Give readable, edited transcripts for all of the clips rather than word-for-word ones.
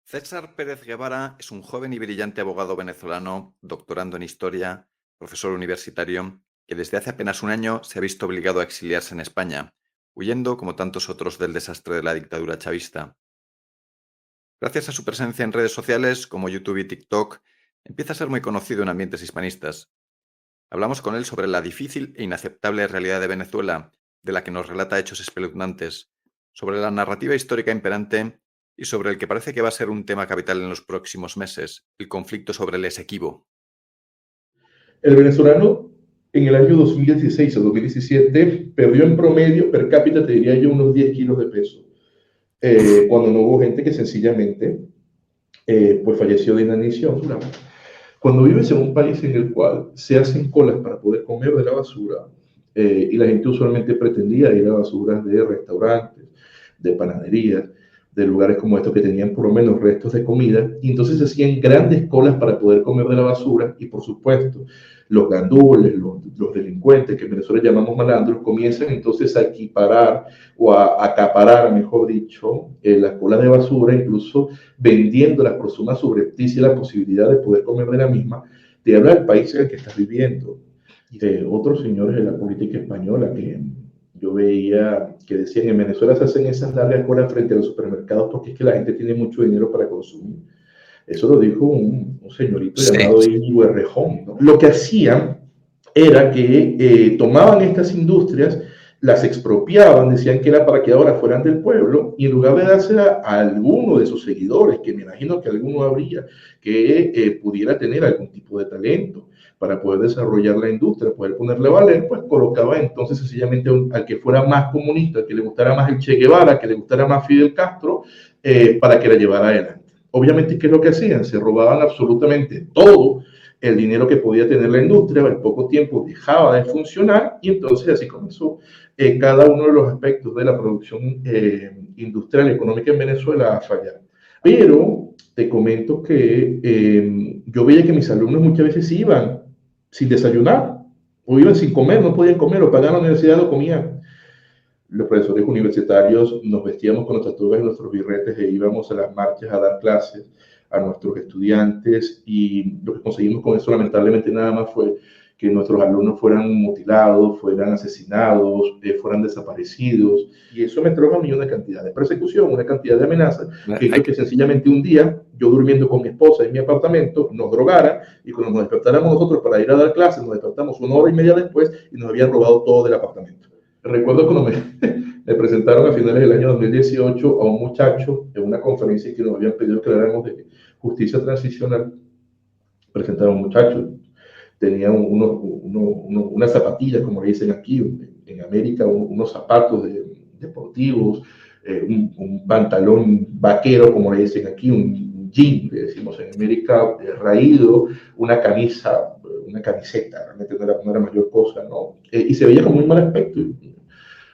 César Pérez Guevara es un joven y brillante abogado venezolano, doctorando en historia, profesor universitario, que desde hace apenas un año se ha visto obligado a exiliarse en España, huyendo, como tantos otros, del desastre de la dictadura chavista. Gracias a su presencia en redes sociales como YouTube y TikTok, empieza a ser muy conocido en ambientes hispanistas. Hablamos con él sobre la difícil e inaceptable realidad de Venezuela, de la que nos relata hechos espeluznantes, sobre la narrativa histórica imperante y sobre el que parece que va a ser un tema capital en los próximos meses, el conflicto sobre el Esequibo. El venezolano en el año 2016 o 2017 perdió en promedio per cápita, te diría yo, unos 10 kilos de peso, cuando no hubo gente que sencillamente pues falleció de inanición. Cuando vives en un país en el cual se hacen colas para poder comer de la basura, y la gente usualmente pretendía ir a basuras de restaurantes, de panaderías, de lugares como estos que tenían por lo menos restos de comida, y entonces se hacían grandes colas para poder comer de la basura, y por supuesto, los gandules, los delincuentes, que en Venezuela llamamos malandros, comienzan entonces a equiparar o a acaparar, mejor dicho, las colas de basura, incluso vendiéndolas por suma subrepticia la posibilidad de poder comer de la misma. Te habla del país en el que estás viviendo. Otros señores de la política española que yo veía que decían en Venezuela se hacen esas largas colas frente a los supermercados porque es que la gente tiene mucho dinero para consumir. Eso lo dijo un señorito llamado Íñigo Errejón, ¿no? Lo que hacían era que tomaban estas industrias, las expropiaban, decían que era para que ahora fueran del pueblo, y en lugar de dársela a alguno de sus seguidores, que me imagino que alguno habría, que pudiera tener algún tipo de talento para poder desarrollar la industria, poder ponerle a valer, pues colocaba entonces sencillamente al que fuera más comunista, al que le gustara más el Che Guevara, que le gustara más Fidel Castro, para que la llevara adelante. Obviamente, ¿qué es lo que hacían? Se robaban absolutamente todo el dinero que podía tener la industria, al poco tiempo dejaba de funcionar y entonces así comenzó cada uno de los aspectos de la producción industrial y económica en Venezuela a fallar. Pero te comento que yo veía que mis alumnos muchas veces iban sin desayunar o iban sin comer, no podían comer o pagaban la universidad, no comían. Los profesores universitarios nos vestíamos con nuestras togas y nuestros birretes e íbamos a las marchas a dar clases a nuestros estudiantes, y lo que conseguimos con eso lamentablemente nada más fue que nuestros alumnos fueran mutilados, fueran asesinados, fueran desaparecidos, y eso me trajo a mí una cantidad de persecución, una cantidad de amenazas, que hizo que sencillamente un día, yo durmiendo con mi esposa en mi apartamento, nos drogaran, y cuando nos despertáramos nosotros para ir a dar clases, nos despertamos una hora y media después y nos habían robado todo del apartamento. Recuerdo cuando me presentaron a finales del año 2018 a un muchacho en una conferencia que nos habían pedido que habláramos de justicia transicional. Presentaron a un muchacho, tenía unas zapatillas, como le dicen aquí en América, unos zapatos deportivos, un pantalón vaquero, como le dicen aquí, un jean, le decimos en América, raído, una camisa, una camiseta, realmente no era mayor cosa, ¿no? Y se veía con muy mal aspecto.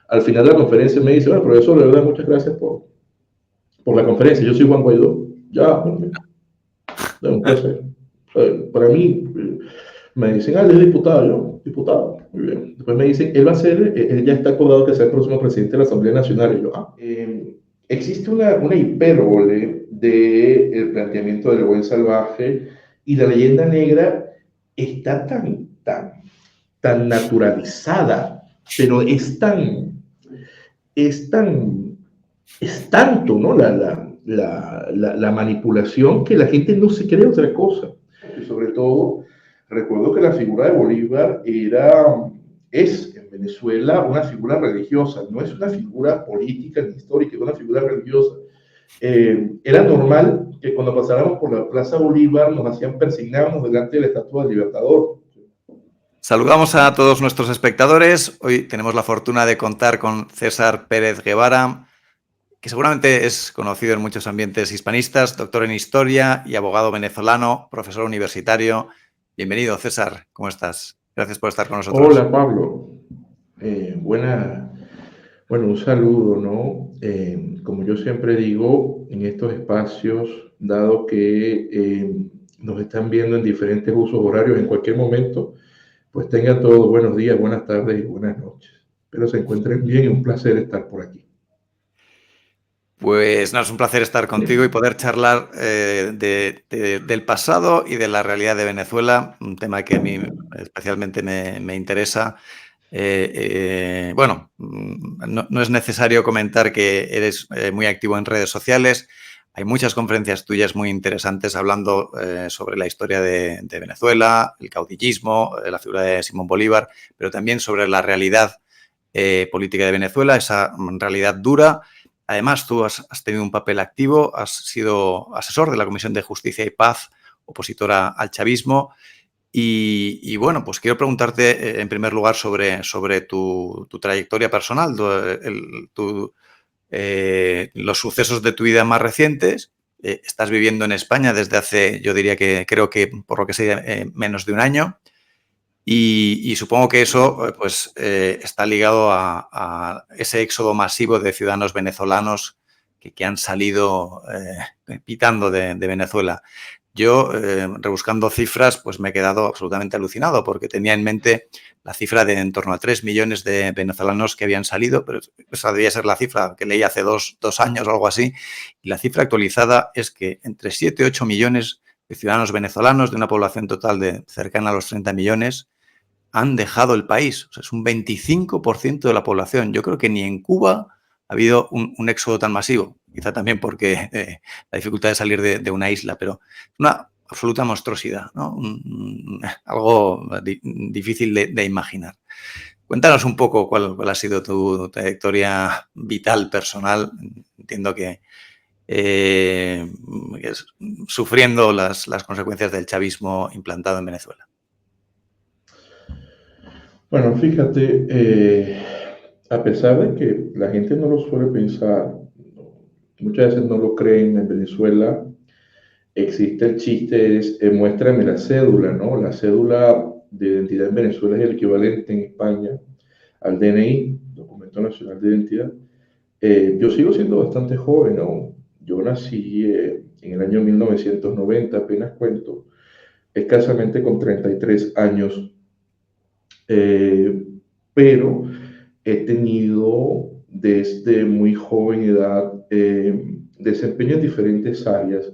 Al final de la conferencia me dice, bueno, profesor, de verdad, muchas gracias por la conferencia. Yo soy Juan Guaidó. Ya, bueno, un placer. Para mí, me dicen, él es diputado. Yo, diputado, muy bien. Después me dicen, él ya está acordado que sea el próximo presidente de la Asamblea Nacional. Y yo, existe una hipérbole del planteamiento del buen salvaje, y la leyenda negra está tan naturalizada, pero es tanto, ¿no? La manipulación, que la gente no se cree otra cosa. Y sobre todo, recuerdo que la figura de Bolívar es en Venezuela una figura religiosa, no es una figura política ni histórica, es una figura religiosa. Era normal que cuando pasáramos por la Plaza Bolívar nos hacían persignarnos delante de la estatua del Libertador. Saludamos a todos nuestros espectadores. Hoy tenemos la fortuna de contar con César Pérez Guevara, que seguramente es conocido en muchos ambientes hispanistas, doctor en historia y abogado venezolano, profesor universitario. Bienvenido, César. ¿Cómo estás? Gracias por estar con nosotros. Hola, Pablo. Bueno, un saludo, ¿no? Como yo siempre digo, en estos espacios, dado que nos están viendo en diferentes usos horarios en cualquier momento, pues tengan todos buenos días, buenas tardes y buenas noches. Espero se encuentren bien y un placer estar por aquí. Pues no, es un placer estar contigo y poder charlar del pasado y de la realidad de Venezuela, un tema que a mí especialmente me interesa. Bueno, no es necesario comentar que eres muy activo en redes sociales. Hay muchas conferencias tuyas muy interesantes hablando sobre la historia de Venezuela, el caudillismo, la figura de Simón Bolívar, pero también sobre la realidad política de Venezuela, esa realidad dura. Además, tú has tenido un papel activo, has sido asesor de la Comisión de Justicia y Paz, opositora al chavismo. Bueno, pues quiero preguntarte en primer lugar sobre tu trayectoria personal, los sucesos de tu vida más recientes. Estás viviendo en España desde hace, yo diría que creo que por lo que sé, menos de un año. Y supongo que eso está ligado a ese éxodo masivo de ciudadanos venezolanos que han salido pitando de Venezuela. Yo, rebuscando cifras, pues me he quedado absolutamente alucinado porque tenía en mente la cifra de en torno a 3 millones de venezolanos que habían salido, pero esa debía ser la cifra que leí hace dos años o algo así. Y la cifra actualizada es que entre 7 y 8 millones de ciudadanos venezolanos de una población total de cercana a los 30 millones han dejado el país. O sea, es un 25% de la población. Yo creo que ni en Cuba ha habido un éxodo tan masivo. Quizá también porque la dificultad de salir de una isla, pero una absoluta monstruosidad, ¿no? Algo difícil de imaginar. Cuéntanos un poco cuál ha sido tu trayectoria vital, personal. Entiendo que sufriendo las consecuencias del chavismo implantado en Venezuela. Bueno, fíjate, a pesar de que la gente no lo suele pensar, muchas veces no lo creen, en Venezuela existe el chiste, muéstrame la cédula, ¿no? La cédula de identidad en Venezuela es el equivalente en España al DNI, Documento Nacional de Identidad. Yo sigo siendo bastante joven aún. Yo nací en el año 1990, apenas cuento, escasamente con 33 años. Eh, pero he tenido desde muy joven edad desempeño en diferentes áreas.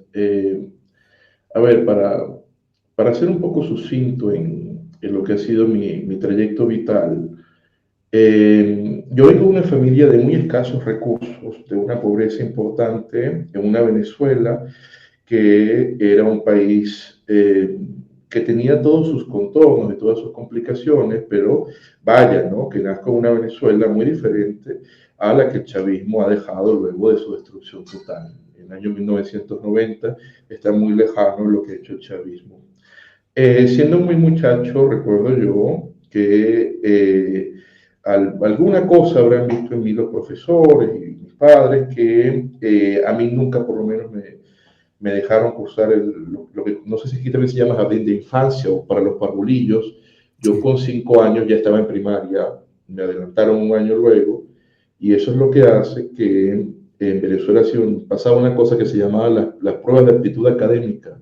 A ver, para ser un poco sucinto en lo que ha sido mi trayecto vital, yo vengo de una familia de muy escasos recursos, de una pobreza importante, en una Venezuela que era un país que tenía todos sus contornos y todas sus complicaciones, pero vaya, ¿no? Que nazca una Venezuela muy diferente a la que el chavismo ha dejado luego de su destrucción total. En el año 1990 está muy lejano lo que ha hecho el chavismo. Siendo muy muchacho, recuerdo yo que alguna cosa habrán visto en mí los profesores y mis padres que a mí nunca por lo menos me dejaron cursar lo que no sé si aquí también se llama jardín de infancia o para los parvulillos. Yo con 5 años ya estaba en primaria, me adelantaron un año luego, y eso es lo que hace que en Venezuela pasaba una cosa que se llamaba las pruebas de aptitud académica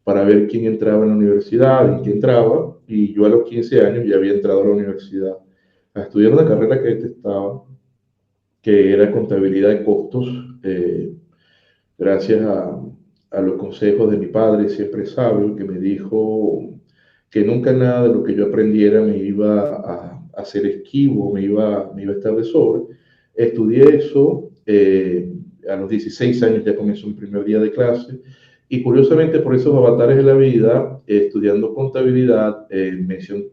para ver quién entraba en la universidad y quién entraba, y yo a los 15 años ya había entrado a la universidad a estudiar una carrera que detestaba, que era contabilidad de costos. Gracias a los consejos de mi padre, siempre sabio, que me dijo que nunca nada de lo que yo aprendiera me iba a hacer esquivo, me iba a estar de sobre. Estudié eso, a los 16 años ya comenzó mi primer día de clase, y curiosamente por esos avatares de la vida, estudiando contabilidad, mención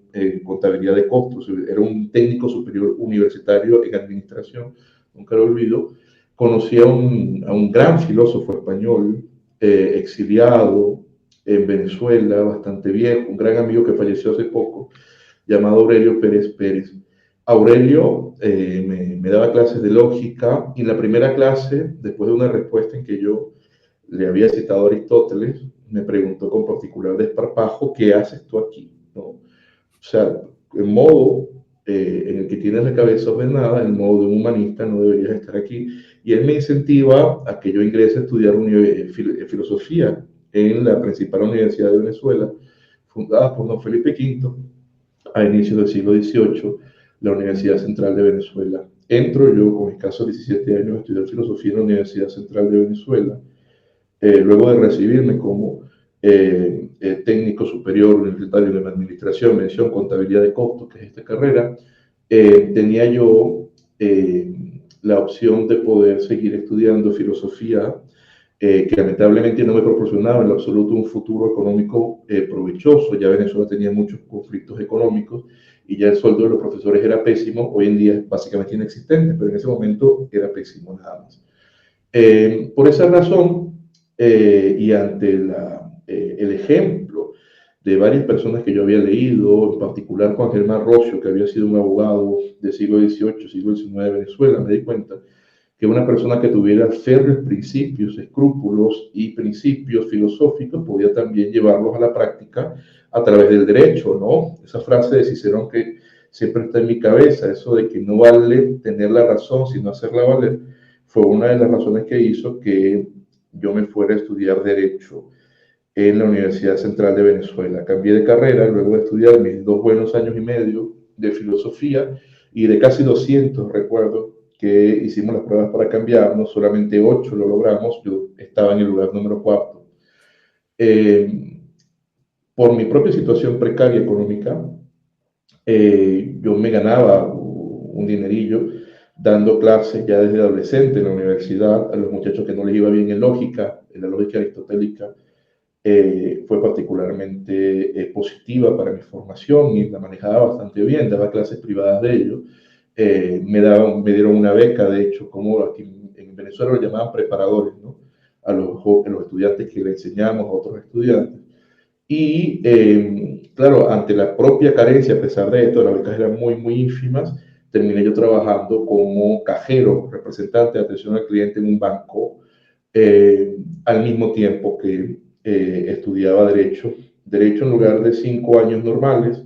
contabilidad de costos, era un técnico superior universitario en administración, nunca lo olvido. Conocí a un gran filósofo español, exiliado en Venezuela, bastante viejo, un gran amigo que falleció hace poco, llamado Aurelio Pérez Pérez. Aurelio me daba clases de lógica, y en la primera clase, después de una respuesta en que yo le había citado a Aristóteles, me preguntó con particular desparpajo: ¿qué haces tú aquí? ¿No? O sea, en modo en el que tienes la cabeza ordenada, en modo de un humanista, no deberías estar aquí. Y él me incentiva a que yo ingrese a estudiar filosofía en la principal universidad de Venezuela, fundada por don Felipe V a inicios del siglo XVIII, la Universidad Central de Venezuela. entro yo con escasos 17 años a estudiar filosofía en la Universidad Central de Venezuela, luego de recibirme como técnico superior universitario en administración, mención contabilidad de costos, que es esta carrera. Tenía yo la opción de poder seguir estudiando filosofía, que lamentablemente no me proporcionaba en lo absoluto un futuro económico provechoso. Ya Venezuela tenía muchos conflictos económicos y ya el sueldo de los profesores era pésimo. Hoy en día es básicamente inexistente, pero en ese momento era pésimo nada más. Por esa razón, y ante el ejemplo de varias personas que yo había leído, en particular Juan Germán Rocio, que había sido un abogado del siglo XVIII, siglo XIX de Venezuela, me di cuenta que una persona que tuviera férreos principios, escrúpulos y principios filosóficos podía también llevarlos a la práctica a través del derecho, ¿no? Esa frase de Cicerón que siempre está en mi cabeza, eso de que no vale tener la razón, sino hacerla valer, fue una de las razones que hizo que yo me fuera a estudiar Derecho en la Universidad Central de Venezuela. Cambié de carrera luego de estudiar mis 2 buenos años y medio de filosofía y de casi 200, recuerdo que hicimos las pruebas para cambiarnos, solamente 8 lo logramos, yo estaba en el lugar número 4. Por mi propia situación precaria económica, yo me ganaba un dinerillo dando clases ya desde adolescente en la universidad a los muchachos que no les iba bien en la lógica aristotélica. Fue particularmente positiva para mi formación y la manejaba bastante bien, daba clases privadas de ello. Me dieron una beca, de hecho, como aquí en Venezuela lo llamaban preparadores, ¿no? A los estudiantes que le enseñamos a otros estudiantes. Y claro, ante la propia carencia, a pesar de esto, las becas eran muy, muy ínfimas, terminé yo trabajando como cajero, representante de atención al cliente en un banco, al mismo tiempo que estudiaba Derecho. Derecho en lugar de 5 años normales,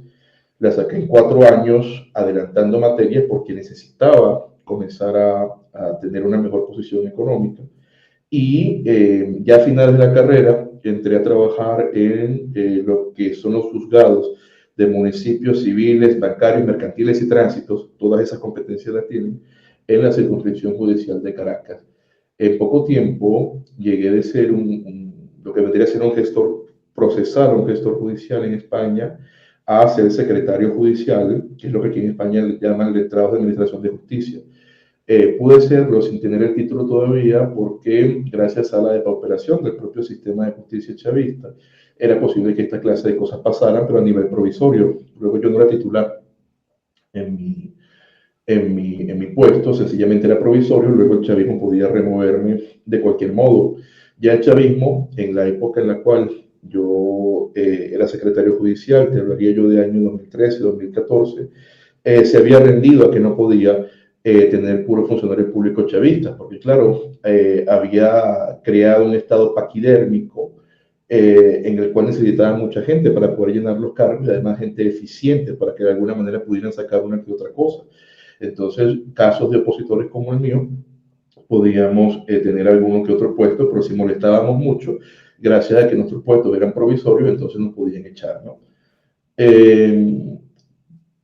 la saqué en 4 años, adelantando materias porque necesitaba comenzar a tener una mejor posición económica. Y ya a finales de la carrera entré a trabajar en lo que son los juzgados de municipios civiles, bancarios, mercantiles y tránsitos. Todas esas competencias las tienen en la circunscripción judicial de Caracas. En poco tiempo llegué de ser lo que vendría a ser un gestor procesal, un gestor judicial en España, a ser secretario judicial, que es lo que aquí en España le llaman letrados de administración de justicia. Pude serlo sin tener el título todavía porque gracias a la depauperación del propio sistema de justicia chavista era posible que esta clase de cosas pasaran, pero a nivel provisorio. Luego yo no era titular en mi puesto, sencillamente era provisorio, luego el chavismo podía removerme de cualquier modo. Ya el chavismo, en la época en la cual yo era secretario judicial, te hablaría yo de año 2013, 2014, se había rendido a que no podía tener puros funcionarios públicos chavistas, porque claro, había creado un estado paquidérmico en el cual necesitaba mucha gente para poder llenar los cargos y además gente eficiente para que de alguna manera pudieran sacar una que otra cosa. Entonces, casos de opositores como el mío, podíamos tener alguno que otro puesto, pero si molestábamos mucho, gracias a que nuestros puestos eran provisorios, entonces nos podían echar, ¿no?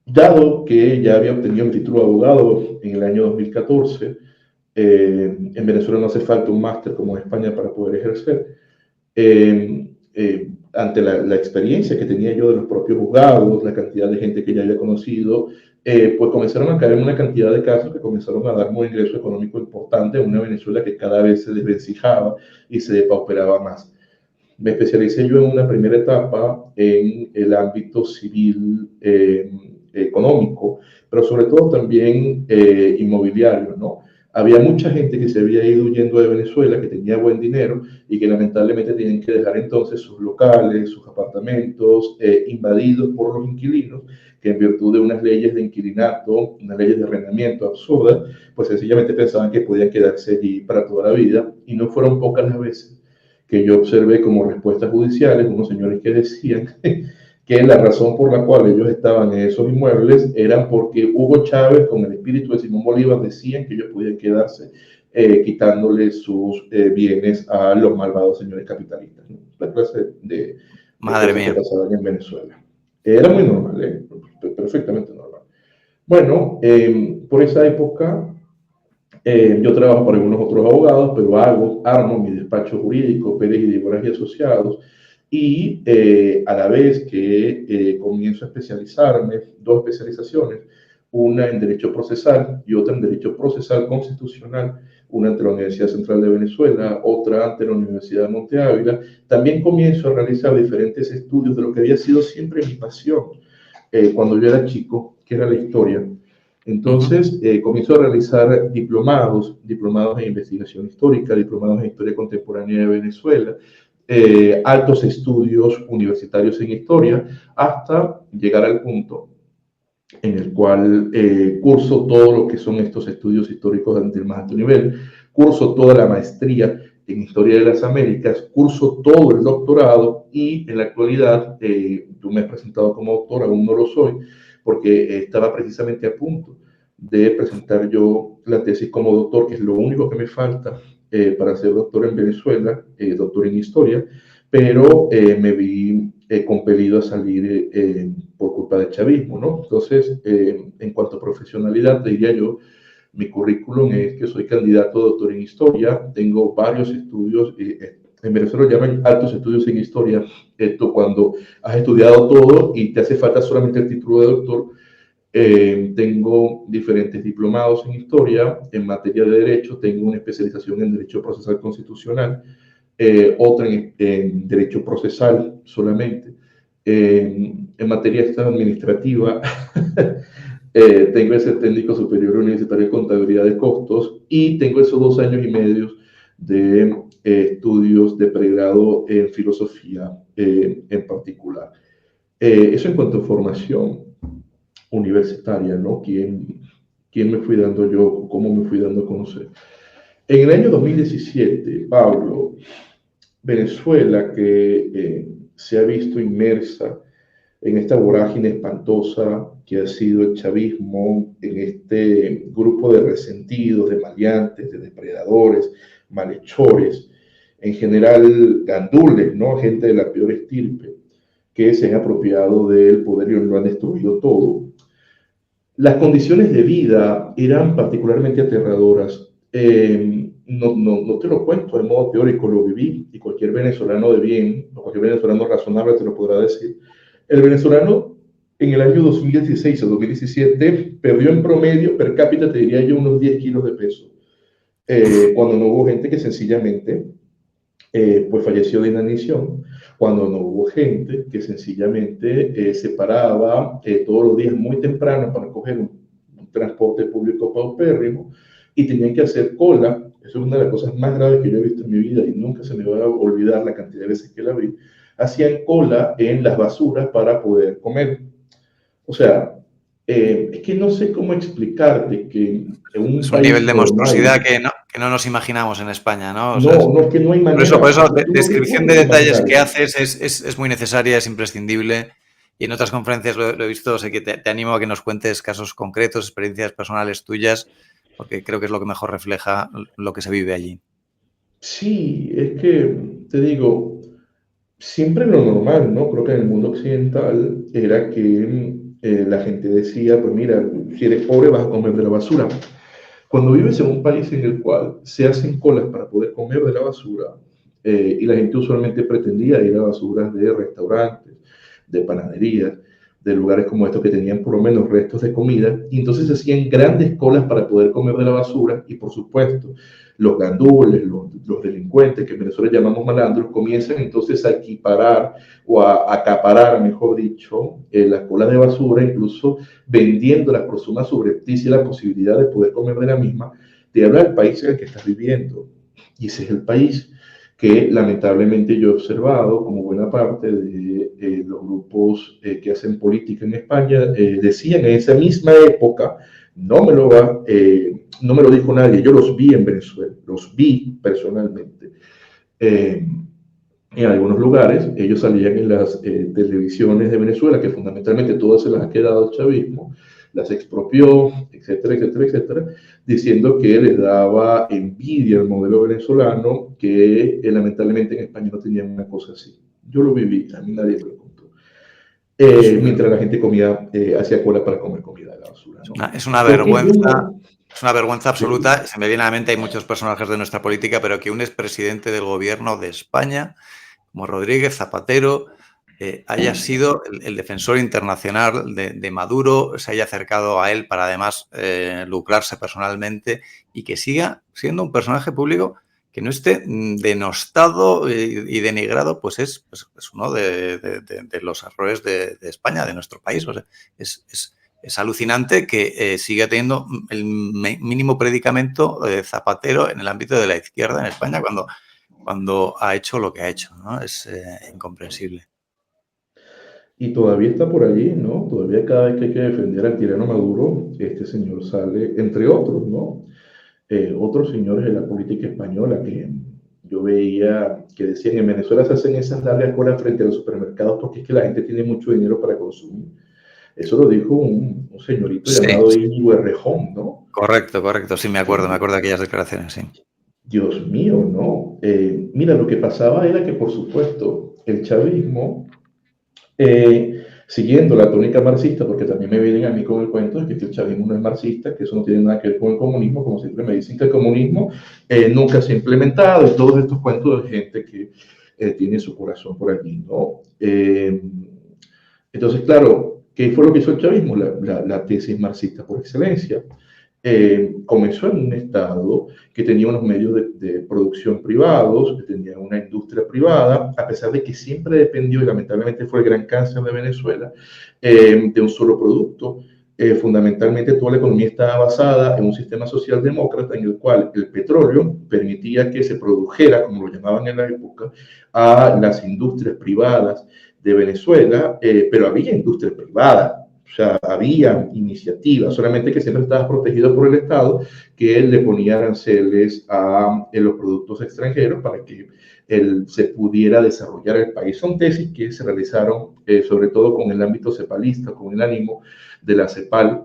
Dado que ya había obtenido mi título de abogado en el año 2014, en Venezuela no hace falta un máster como en España para poder ejercer. Ante la experiencia que tenía yo de los propios juzgados, la cantidad de gente que ya había conocido, pues comenzaron a caer una cantidad de casos que comenzaron a darme un ingreso económico importante en una Venezuela que cada vez se desvencijaba y se depauperaba más. Me especialicé yo en una primera etapa en el ámbito civil económico, pero sobre todo también inmobiliario, ¿no? Había mucha gente que se había ido huyendo de Venezuela, que tenía buen dinero y que lamentablemente tenían que dejar entonces sus locales, sus apartamentos invadidos por los inquilinos, que en virtud de unas leyes de inquilinato, unas leyes de arrendamiento absurdas, pues sencillamente pensaban que podían quedarse allí para toda la vida, y no fueron pocas las veces que yo observé como respuestas judiciales, unos señores que decían que la razón por la cual ellos estaban en esos inmuebles era porque Hugo Chávez, con el espíritu de Simón Bolívar, decían que ellos podían quedarse quitándole sus bienes a los malvados señores capitalistas, ¿no? La clase de Madre cosas que mía. pasaban en Venezuela. Era muy normal, perfectamente normal. Bueno, por esa época Yo trabajo para algunos otros abogados, pero armo mi despacho jurídico, Pérez y Dígoras y Asociados, y a la vez que comienzo a especializarme, dos especializaciones, una en Derecho Procesal y otra en Derecho Procesal Constitucional, una ante la Universidad Central de Venezuela, otra ante la Universidad de Monte Ávila. También comienzo a realizar diferentes estudios de lo que había sido siempre mi pasión cuando yo era chico, que era la historia. Entonces, comienzo a realizar diplomados en investigación histórica, diplomados en historia contemporánea de Venezuela, altos estudios universitarios en historia, hasta llegar al punto en el cual curso todo lo que son estos estudios históricos del más alto nivel, curso toda la maestría en Historia de las Américas, curso todo el doctorado y en la actualidad, tú me has presentado como doctor, aún no lo soy, porque estaba precisamente a punto de presentar yo la tesis como doctor, que es lo único que me falta para ser doctor en Venezuela, doctor en Historia, pero me vi compelido a salir por culpa del chavismo, ¿no? Entonces, en cuanto a profesionalidad, te diría yo, mi currículum es que soy candidato a doctor en historia, tengo varios estudios, en Venezuela lo llaman altos estudios en historia, esto cuando has estudiado todo y te hace falta solamente el título de doctor. Tengo diferentes diplomados en historia, en materia de derecho, tengo una especialización en derecho procesal constitucional, otra en derecho procesal solamente. En materia administrativa, tengo ese técnico superior universitario de contabilidad de costos y tengo esos 2 años y medio de estudios de pregrado en filosofía en particular. Eso en cuanto a formación universitaria, ¿no? ¿Quién me fui dando yo? ¿Cómo me fui dando a conocer? En el año 2017, Pablo, Venezuela, que se ha visto inmersa en esta vorágine espantosa que ha sido el chavismo, en este grupo de resentidos, de maleantes, de depredadores, malhechores, en general gandules, ¿no? Gente de la peor estirpe, que se han apropiado del poder y lo han destruido todo. Las condiciones de vida eran particularmente aterradoras. No te lo cuento de modo teórico, lo viví y cualquier venezolano de bien, o cualquier venezolano razonable te lo podrá decir. El venezolano en el año 2016 o 2017 perdió en promedio per cápita, te diría yo, unos 10 kilos de peso, cuando no hubo gente que sencillamente pues falleció de inanición, cuando no hubo gente que sencillamente se paraba todos los días muy temprano para coger un transporte público paupérrimo y tenían que hacer cola. Eso es una de las cosas más graves que yo he visto en mi vida y nunca se me va a olvidar la cantidad de veces que la vi. Hacían cola en las basuras para poder comer. O sea, es que no sé cómo explicarte que en un Es un país nivel de normal, monstruosidad que no nos imaginamos en España, ¿no? O sea, no es que no hay por manera, eso, es que tú no descripción de puedes detalles imaginar que eso. haces es muy necesaria, es imprescindible. Y en otras conferencias lo he visto, sé que te animo a que nos cuentes casos concretos, experiencias personales tuyas, porque creo que es lo que mejor refleja lo que se vive allí. Sí, es que te digo, siempre lo normal, ¿no? Creo que en el mundo occidental era que la gente decía, pues mira, si eres pobre vas a comer de la basura. Cuando vives en un país en el cual se hacen colas para poder comer de la basura, y la gente usualmente pretendía ir a basuras de restaurantes, de panaderías, de lugares como estos que tenían por lo menos restos de comida, y entonces se hacían grandes colas para poder comer de la basura, y por supuesto, los gandules, los delincuentes, que en Venezuela llamamos malandros, comienzan entonces a equiparar o a acaparar, mejor dicho, las colas de basura, incluso vendiéndolas por suma subrepticia la posibilidad de poder comer de la misma. Te habla del país en el que estás viviendo. Y ese es el país que lamentablemente yo he observado como buena parte de los grupos que hacen política en España decían en esa misma época, no me lo dijo nadie, yo los vi en Venezuela, los vi personalmente. Eh, en algunos lugares, ellos salían en las televisiones de Venezuela, que fundamentalmente todas se las ha quedado el chavismo, las expropió, etcétera, etcétera, etcétera, diciendo que les daba envidia al modelo venezolano, que lamentablemente en España no tenían una cosa así. Yo lo viví, a mí nadie me lo contó. Mientras la gente comía, hacía cola para comer comida de la basura, ¿no? Es una Lo que yo vergüenza. no, Es una vergüenza Sí. absoluta. Se me viene a la mente, hay muchos personajes de nuestra política, pero que un expresidente del gobierno de España, como Rodríguez Zapatero, haya sido el defensor internacional de Maduro, se haya acercado a él para además lucrarse personalmente y que siga siendo un personaje público que no esté denostado y denigrado, pues es uno de los errores de España, de nuestro país. O sea, es alucinante que siga teniendo el mínimo predicamento Zapatero en el ámbito de la izquierda en España cuando ha hecho lo que ha hecho, ¿no? Es incomprensible. Y todavía está por allí, ¿no? Todavía cada vez que hay que defender al tirano Maduro, este señor sale, entre otros, ¿no? Otros señores de la política española que yo veía que decían en Venezuela se hacen esas largas colas frente a los supermercados porque es que la gente tiene mucho dinero para consumir. Eso lo dijo un señorito Sí, llamado sí, Íñigo Errejón, ¿no? correcto, correcto. Sí, me Que, acuerdo de aquellas declaraciones, sí. Dios mío, ¿no? Mira, lo que pasaba era que, por supuesto, el chavismo siguiendo la tónica marxista, porque también me vienen a mí con el cuento de que el chavismo no es marxista, que eso no tiene nada que ver con el comunismo, como siempre me dicen que el comunismo nunca se ha implementado, y todos estos cuentos de gente que tiene su corazón por allí, ¿no? Entonces, claro, ¿qué fue lo que hizo el chavismo? La tesis marxista por excelencia. Comenzó en un Estado que tenía unos medios de producción privados, que tenía una industria privada, a pesar de que siempre dependió, y lamentablemente fue el gran cáncer de Venezuela, de un solo producto. Fundamentalmente toda la economía estaba basada en un sistema socialdemócrata en el cual el petróleo permitía que se produjera, como lo llamaban en la época, a las industrias privadas de Venezuela, pero había industria privada, o sea, había iniciativas, solamente que siempre estaba protegido por el Estado, que él le ponía aranceles a los productos extranjeros para que se pudiera desarrollar el país. Son tesis que se realizaron sobre todo con el ámbito cepalista, con el ánimo de la CEPAL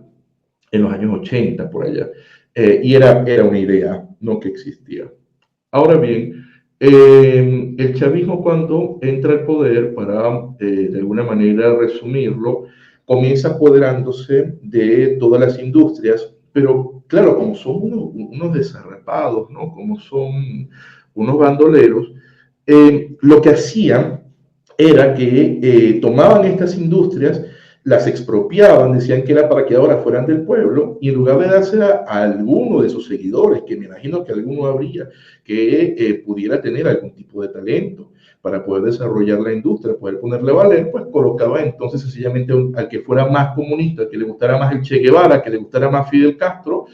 en los años 80 por allá. Y era una idea, no que existía. Ahora bien, el chavismo cuando entra al poder, para de alguna manera resumirlo, comienza apoderándose de todas las industrias, pero claro, como son unos desarrapados, ¿no? Como son unos bandoleros, lo que hacían era que tomaban estas industrias, las expropiaban, decían que era para que ahora fueran del pueblo, y en lugar de dársela a alguno de sus seguidores, que me imagino que alguno habría, que pudiera tener algún tipo de talento para poder desarrollar la industria, poder ponerle a valer, pues colocaba entonces sencillamente al que fuera más comunista, al que le gustara más el Che Guevara, que le gustara más Fidel Castro,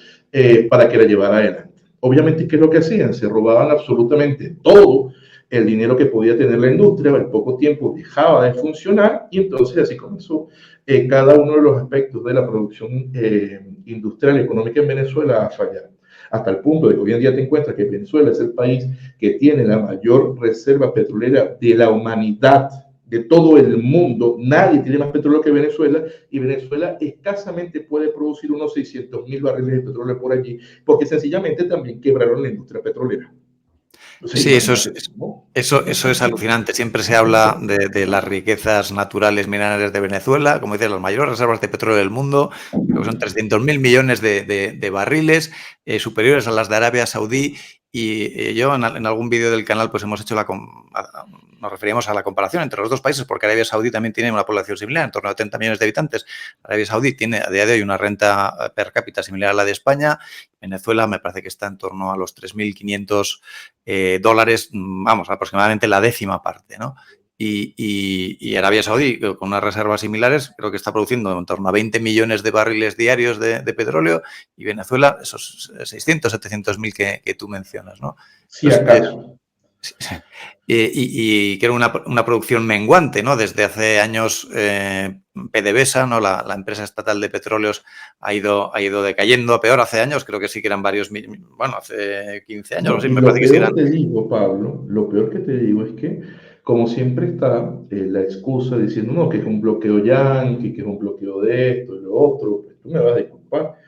para que la llevara adelante. Obviamente, ¿qué es lo que hacían? Se robaban absolutamente todo el dinero que podía tener la industria, en poco tiempo dejaba de funcionar y entonces así comenzó cada uno de los aspectos de la producción industrial y económica en Venezuela a fallar. Hasta el punto de que hoy en día te encuentras que Venezuela es el país que tiene la mayor reserva petrolera de la humanidad, de todo el mundo. Nadie tiene más petróleo que Venezuela y Venezuela escasamente puede producir unos 600.000 barriles de petróleo por allí porque sencillamente también quebraron la industria petrolera. O sea, Sí, imagínate tú, ¿no? eso es alucinante. Siempre se habla de las riquezas naturales minerales de Venezuela, como dices, las mayores reservas de petróleo del mundo, creo que son 300.000 millones de barriles, superiores a las de Arabia Saudí. Y yo en algún vídeo del canal pues hemos hecho nos referíamos a la comparación entre los dos países, porque Arabia Saudí también tiene una población similar, en torno a 80 millones de habitantes. Arabia Saudí tiene a día de hoy una renta per cápita similar a la de España. Venezuela me parece que está en torno a los 3.500 dólares, vamos, aproximadamente la décima parte, ¿no? Y Arabia Saudí, con unas reservas similares, creo que está produciendo en torno a 20 millones de barriles diarios de petróleo, y Venezuela esos 600, 700 mil que tú mencionas, ¿no? Si Entonces, acaso. y que era una producción menguante, ¿no? Desde hace años PDVSA, ¿no? La empresa estatal de petróleos ha ido decayendo a peor. Hace años, creo que sí que eran bueno, hace 15 años, No, sí, y me lo parece que sí peor eran. te digo, Pablo, lo peor que te digo es que, como siempre está la excusa diciendo, no, que es un bloqueo yanqui, que es un bloqueo de esto y lo otro, pues tú me vas a disculpar.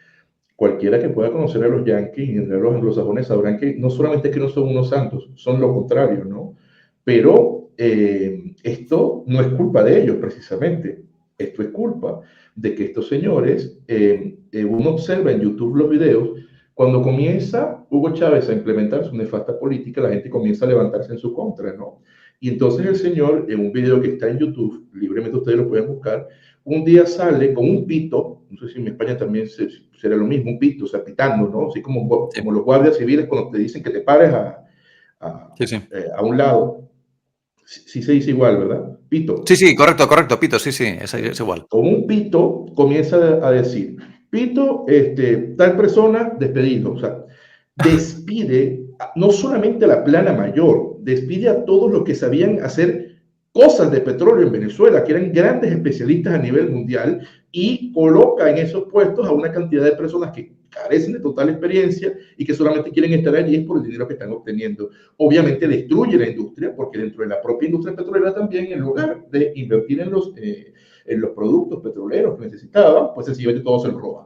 Cualquiera que pueda conocer a los yanquis y a los anglosajones sabrán que no solamente es que no son unos santos, son lo contrario, ¿no? Pero esto no es culpa de ellos precisamente, esto es culpa de que estos señores, uno observa en YouTube los videos Cuando comienza Hugo Chávez a implementar su nefasta política, la gente comienza a levantarse en su contra, ¿no? Y entonces el señor, en un video que está en YouTube, libremente ustedes lo pueden buscar, un día sale con un pito, no sé si en España también será lo mismo, un pito, o sea, pitando, ¿no? Así Sí, como los guardias civiles cuando te dicen que te pares a, sí, sí. a un lado. Sí, sí se dice igual, ¿verdad? Sí, Pito. sí, correcto, correcto, Pito, sí, sí, es igual. Con un pito comienza a decir, pito, tal persona despedido, o sea, despide no solamente a la plana mayor, despide a todos los que sabían hacer cosas de petróleo en Venezuela, que eran grandes especialistas a nivel mundial, y coloca en esos puestos a una cantidad de personas que carecen de total experiencia y que solamente quieren estar allí por el dinero que están obteniendo. Obviamente destruye la industria, porque dentro de la propia industria petrolera también, en lugar de invertir en los productos petroleros que necesitaban, pues sencillamente todo se lo roban.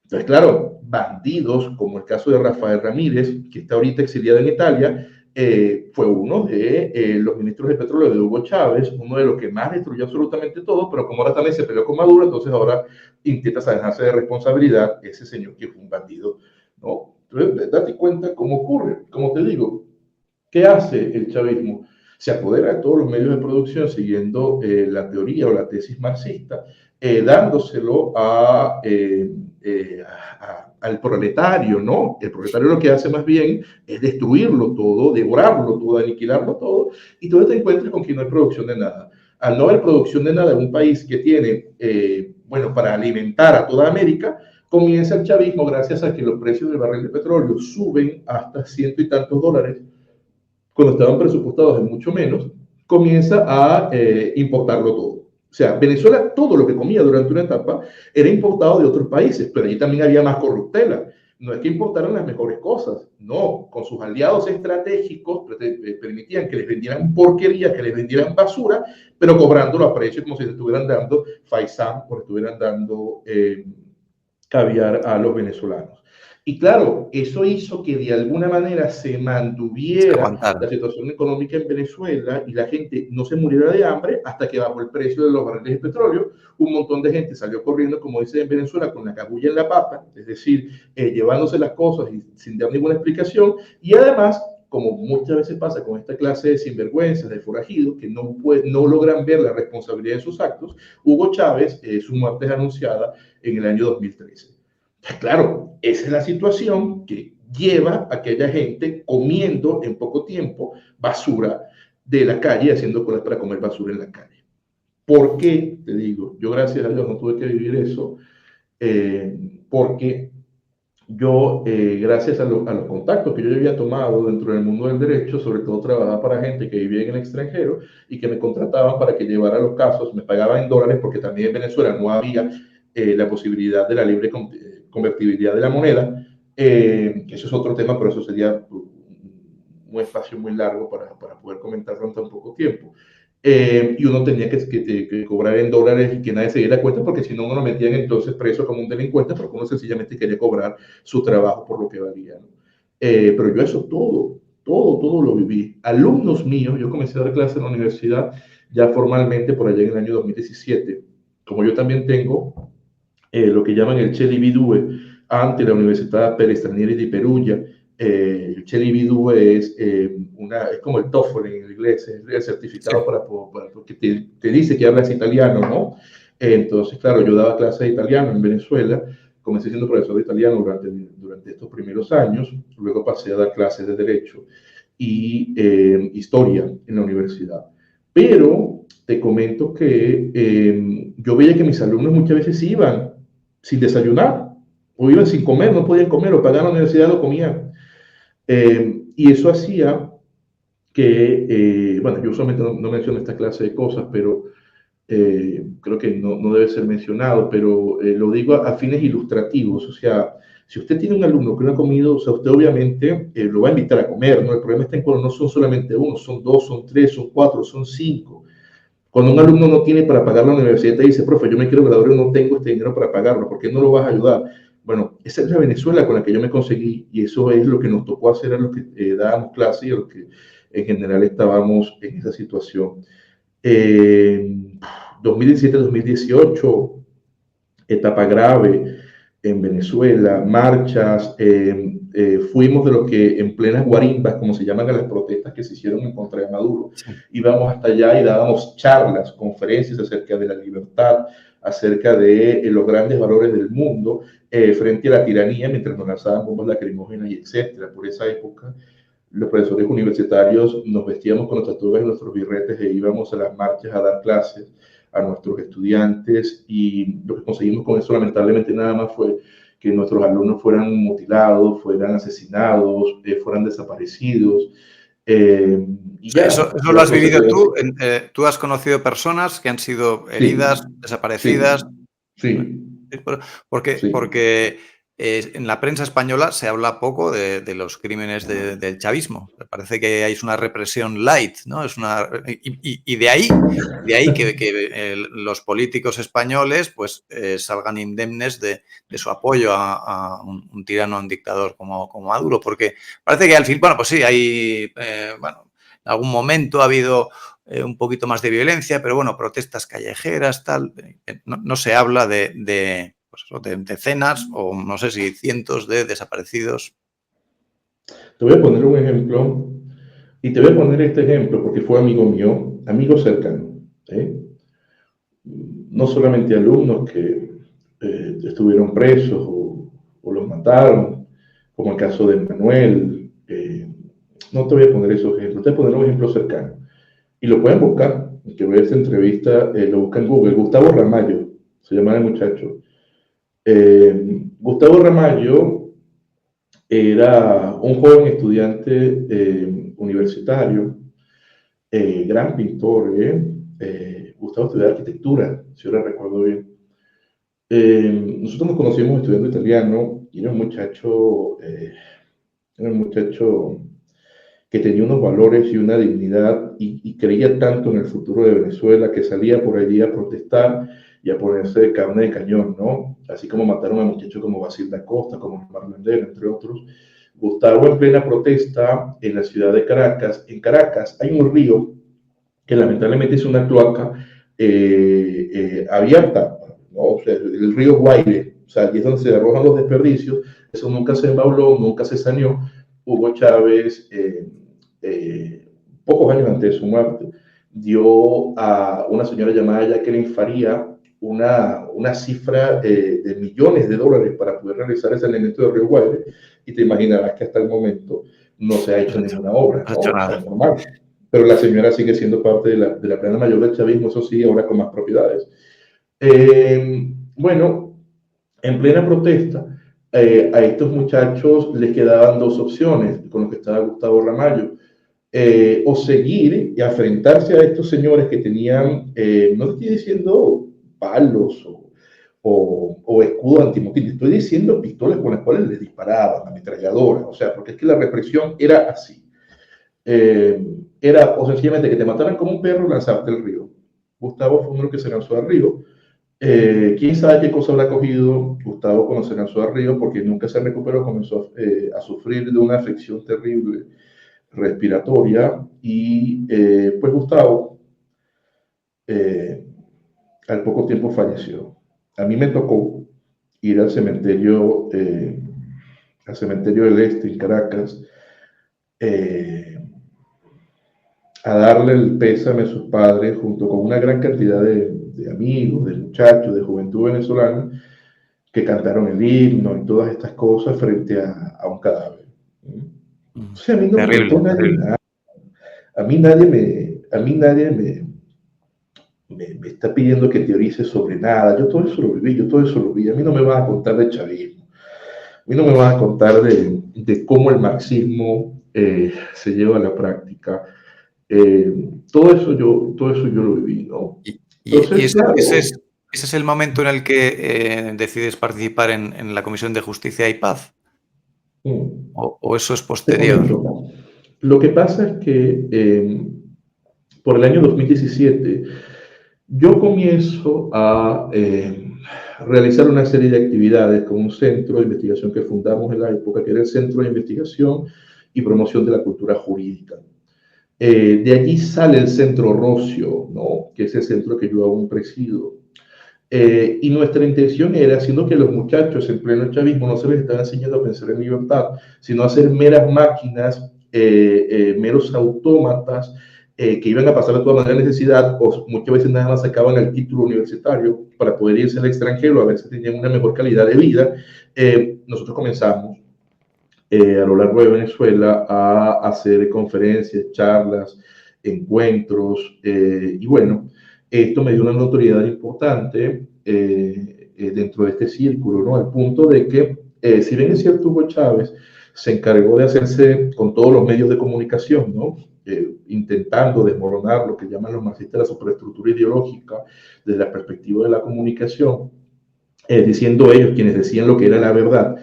Entonces, claro, bandidos, como el caso de Rafael Ramírez, que está ahorita exiliado en Italia, fue uno de los ministros de petróleo de Hugo Chávez, uno de los que más destruyó absolutamente todo, pero como ahora también se peleó con Maduro, entonces ahora intenta dejarse de responsabilidad ese señor que fue un bandido, ¿no? Entonces, date cuenta cómo ocurre. Como te digo, ¿qué hace el chavismo? Se apodera de todos los medios de producción siguiendo la teoría o la tesis marxista, dándoselo al proletario, ¿no? El proletario lo que hace más bien es destruirlo todo, devorarlo todo, aniquilarlo todo, y tú te encuentras con que no hay producción de nada. Al no haber producción de nada en un país que tiene, bueno, para alimentar a toda América, comienza el chavismo gracias a que los precios del barril de petróleo suben hasta ciento y tantos dólares cuando estaban presupuestados en mucho menos, comienza a importarlo todo. O sea, Venezuela, todo lo que comía durante una etapa era importado de otros países, pero allí también había más corruptela. No es que importaran las mejores cosas, no, con sus aliados estratégicos permitían que les vendieran porquería, que les vendieran basura, pero cobrándolo a precio como si le estuvieran dando faisán o le estuvieran dando caviar a los venezolanos. Y claro, eso hizo que de alguna manera se Se mantuviera la aguantaron. situación económica en Venezuela y la gente no se muriera de hambre hasta que bajó el precio de los barriles de petróleo. Un montón de gente salió corriendo, como dicen en Venezuela, con la cabulla en la pata, es decir, llevándose las cosas y sin dar ninguna explicación. Y además, como muchas veces pasa con esta clase de sinvergüenzas, de forajidos, que no logran ver la responsabilidad de sus actos, Hugo Chávez, su muerte es anunciada en el año 2013. Claro, esa es la situación que lleva a aquella gente comiendo en poco tiempo basura de la calle, haciendo colas para comer basura en la calle. ¿Por qué? Te digo, yo gracias a Dios no tuve que vivir eso, porque yo, gracias a los contactos que yo había tomado dentro del mundo del derecho, sobre todo trabajaba para gente que vivía en el extranjero y que me contrataban para que llevara los casos, me pagaban en dólares porque también en Venezuela no había la posibilidad de la libre convertibilidad de la moneda, que eso es otro tema, pero eso sería un espacio muy largo para poder comentarlo en tan poco tiempo. Y uno tenía que cobrar en dólares y que nadie se diera cuenta porque si no uno lo metían entonces preso como un delincuente porque uno sencillamente quería cobrar su trabajo por lo que valía, ¿no? Pero yo eso todo lo viví. Alumnos míos, yo comencé a dar clases en la universidad ya formalmente por allá en el año 2017. Como yo también tengo lo que llaman el Cheli Bidue ante la Universidad Per Stranieri di Perugia. El Cheli Bidue es como el TOEFL en inglés, es el Sí. certificado porque te dice que hablas italiano, ¿no? Entonces, claro, yo daba clases de italiano en Venezuela, comencé siendo profesor de italiano durante estos primeros años, luego pasé a dar clases de Derecho y Historia en la universidad. Pero te comento que yo veía que mis alumnos muchas veces iban sin desayunar, o iban sin comer, no podían comer, o pagaban la universidad, lo comían. Y eso hacía que, bueno, yo usualmente no menciono esta clase de cosas, pero creo que no debe ser mencionado, pero lo digo a fines ilustrativos. O sea, si usted tiene un alumno que no ha comido, o sea, usted obviamente lo va a invitar a comer, ¿no? El problema está en cuando no son solamente uno, son dos, son tres, son cuatro, son cinco. Cuando un alumno no tiene para pagar la universidad y te dice, profe, yo me quiero graduar y no tengo este dinero para pagarlo, ¿por qué no lo vas a ayudar? Bueno, esa es la Venezuela con la que yo me conseguí y eso es lo que nos tocó hacer a los que dábamos clase y a los que en general estábamos en esa situación. 2017-2018, etapa grave. en Venezuela, marchas, fuimos de los que en plenas guarimbas, como se llaman a las protestas que se hicieron en contra de Maduro, Sí. íbamos hasta allá y dábamos charlas, conferencias acerca de la libertad, acerca de los grandes valores del mundo, frente a la tiranía, mientras nos lanzaban bombas lacrimógenas y etcétera. Por esa época, los profesores universitarios nos vestíamos con nuestras togas y nuestros birretes e íbamos a las marchas a dar clases a nuestros estudiantes, y lo que conseguimos con eso lamentablemente nada más fue que nuestros alumnos fueran mutilados, fueran asesinados, fueran desaparecidos, y ya, Eso lo las has vivido tú. consecuencias. ¿Tú has conocido personas que han sido Sí, heridas, sí, desaparecidas? sí, sí. Porque en la prensa española se habla poco de los crímenes del chavismo. Me parece que hay una represión light, ¿no? Y de ahí que los políticos españoles pues, salgan indemnes de su apoyo a un tirano, a un dictador como Maduro, porque parece que al fin, bueno, pues sí, hay, bueno, en algún momento ha habido un poquito más de violencia, pero bueno, protestas callejeras, tal. No se habla pues eso, de decenas o no sé si cientos de desaparecidos. Te voy a poner un ejemplo, y te voy a poner este ejemplo porque fue amigo mío, amigo cercano, ¿eh? No solamente alumnos que estuvieron presos o los mataron, como el caso de Manuel. No te voy a poner esos ejemplos, te voy a poner un ejemplo cercano. Y lo pueden buscar, el que ve esta entrevista, lo busca en Google. Gustavo Ramallo, se llama el muchacho. Gustavo Ramallo era un joven estudiante universitario, gran pintor. Gustavo estudiaba arquitectura, si ahora recuerdo bien. Nosotros nos conocimos estudiando italiano y era un muchacho que tenía unos valores y una dignidad y creía tanto en el futuro de Venezuela que salía por allí a protestar y a ponerse de carne de cañón, ¿no? Así como mataron a muchachos como Basil da Costa, como Marlendero, entre otros. Gustavo en plena protesta en la ciudad de Caracas. En Caracas hay un río que lamentablemente es una cloaca abierta, ¿no? O sea, el río Guaire, o sea, allí es donde se arrojan los desperdicios. Eso nunca se embauló, nunca se saneó. Hugo Chávez, pocos años antes de su muerte, dio a una señora llamada Jacqueline Faría una cifra de millones de dólares para poder realizar ese elemento de Río Guaire, y te imaginarás que hasta el momento no se ha No hecho se ha hecho, ninguna obra, no se ha ¿no? hecho O sea, nada. normal. Pero la señora sigue siendo parte de la plana mayor del chavismo, eso sí, ahora con más propiedades. Bueno, en plena protesta, a estos muchachos les quedaban dos opciones con los que estaba Gustavo Ramallo. O seguir y enfrentarse a estos señores que tenían, no te estoy diciendo palos o escudo antimotín, te estoy diciendo pistolas con las cuales les disparaban, ametralladoras, o sea, porque es que la represión era así. Era o sencillamente que te mataran como un perro, lanzarte al río. Gustavo fue uno que se lanzó al río. ¿Quién sabe qué cosa habrá cogido Gustavo cuando se lanzó al río? Porque nunca se recuperó, comenzó a sufrir de una afección terrible respiratoria, y pues Gustavo eh, al poco tiempo falleció. A mí me tocó ir al cementerio del Este en Caracas, eh, a darle el pésame a sus padres junto con una gran cantidad de amigos, de muchachos, de juventud venezolana que cantaron el himno y todas estas cosas frente a un cadáver. Entonces a mí no me Terrible, contó nadie terrible. nada. A mí nadie me está pidiendo que teorice sobre nada. Yo todo eso lo viví, yo todo eso lo vi. A mí no me vas a contar de chavismo. A mí no me vas a contar de cómo el marxismo se lleva a la práctica. Todo eso yo lo viví, ¿no? Y Entonces, claro. ese es el momento en el que decides participar en la Comisión de Justicia y Paz, mm, o eso es Te posterior. comento. Lo que pasa es que por el año 2017 yo comienzo a realizar una serie de actividades con un centro de investigación que fundamos en la época, que era el Centro de Investigación y Promoción de la Cultura Jurídica. De allí sale el Centro Rocio, ¿no? Que es el centro que yo aún presido. Y nuestra intención era, siendo que los muchachos en pleno chavismo no se les estaba enseñando a pensar en libertad, sino a ser meras máquinas, meros autómatas, que iban a pasar a toda manera necesidad, o muchas veces nada más sacaban el título universitario para poder irse al extranjero a ver si tenían una mejor calidad de vida. Nosotros comenzamos a lo largo de Venezuela a hacer conferencias, charlas, encuentros, y bueno, esto me dio una notoriedad importante dentro de este círculo, ¿no? Al punto de que, si bien es cierto, Hugo Chávez se encargó de hacerse con todos los medios de comunicación, ¿no? Intentando desmoronar lo que llaman los marxistas la superestructura ideológica desde la perspectiva de la comunicación, diciendo ellos quienes decían lo que era la verdad.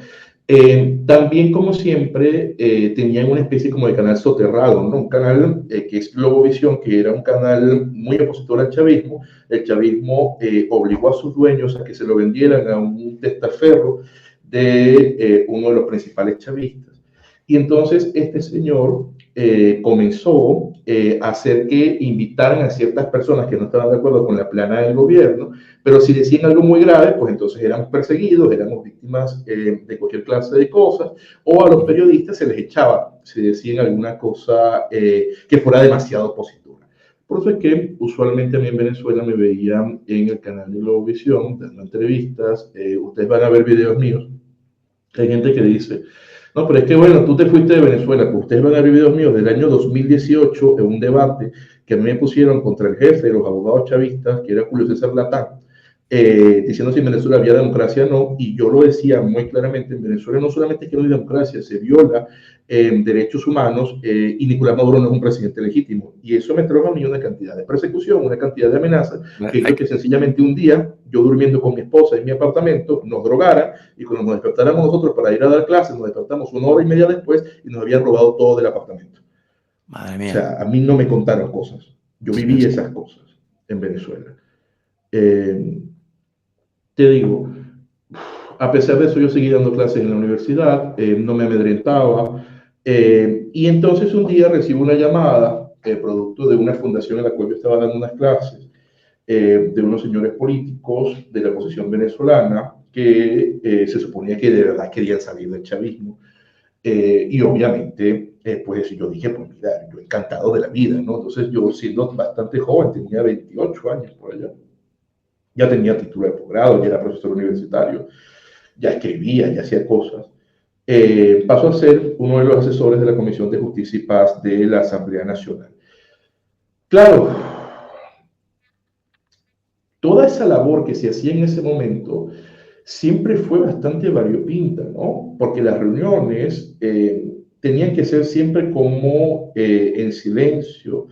También, como siempre, tenían una especie como de canal soterrado, ¿no? Un canal que es Globovisión, que era un canal muy opositor al chavismo. El chavismo obligó a sus dueños a que se lo vendieran a un testaferro de uno de los principales chavistas. Y entonces este señor comenzó a hacer que invitaran a ciertas personas que no estaban de acuerdo con la plana del gobierno, pero si decían algo muy grave, pues entonces éramos perseguidos, éramos víctimas de cualquier clase de cosas, o a los periodistas se les echaba si decían alguna cosa que fuera demasiado positiva. Por eso es que usualmente a mí en Venezuela me veían en el canal de Globovisión, dando entrevistas, ustedes van a ver videos míos, hay gente que dice, no, pero es que bueno, tú te fuiste de Venezuela, pues ustedes van a ver videos míos del año 2018 en un debate que a mí me pusieron contra el jefe de los abogados chavistas, que era Julio César Latán, diciendo si en Venezuela había democracia o no, y yo lo decía muy claramente, en Venezuela no solamente es que no hay democracia, se viola derechos humanos, y Nicolás Maduro no es un presidente legítimo, y eso me trajo a mí una cantidad de persecución, una cantidad de amenazas, que hizo que sencillamente un día, yo durmiendo con mi esposa en mi apartamento, nos drogaran, y cuando nos despertáramos nosotros para ir a dar clases, nos despertamos 1 hora y media después, y nos habían robado todo del apartamento. Madre mía. O sea, a mí no me contaron cosas, yo viví esas cosas en Venezuela. Te digo, a pesar de eso yo seguí dando clases en la universidad, no me amedrentaba, y entonces un día recibo una llamada, producto de una fundación en la cual yo estaba dando unas clases, de unos señores políticos de la oposición venezolana que se suponía que de verdad querían salir del chavismo, y obviamente pues yo dije, pues mira, yo encantado de la vida, ¿no? Entonces yo, siendo bastante joven, tenía 28 años por allá, ya tenía título de posgrado, ya era profesor universitario, ya escribía, ya hacía cosas. Pasó a ser uno de los asesores de la Comisión de Justicia y Paz de la Asamblea Nacional. Claro, toda esa labor que se hacía en ese momento siempre fue bastante variopinta, ¿no? Porque las reuniones tenían que ser siempre como en silencio.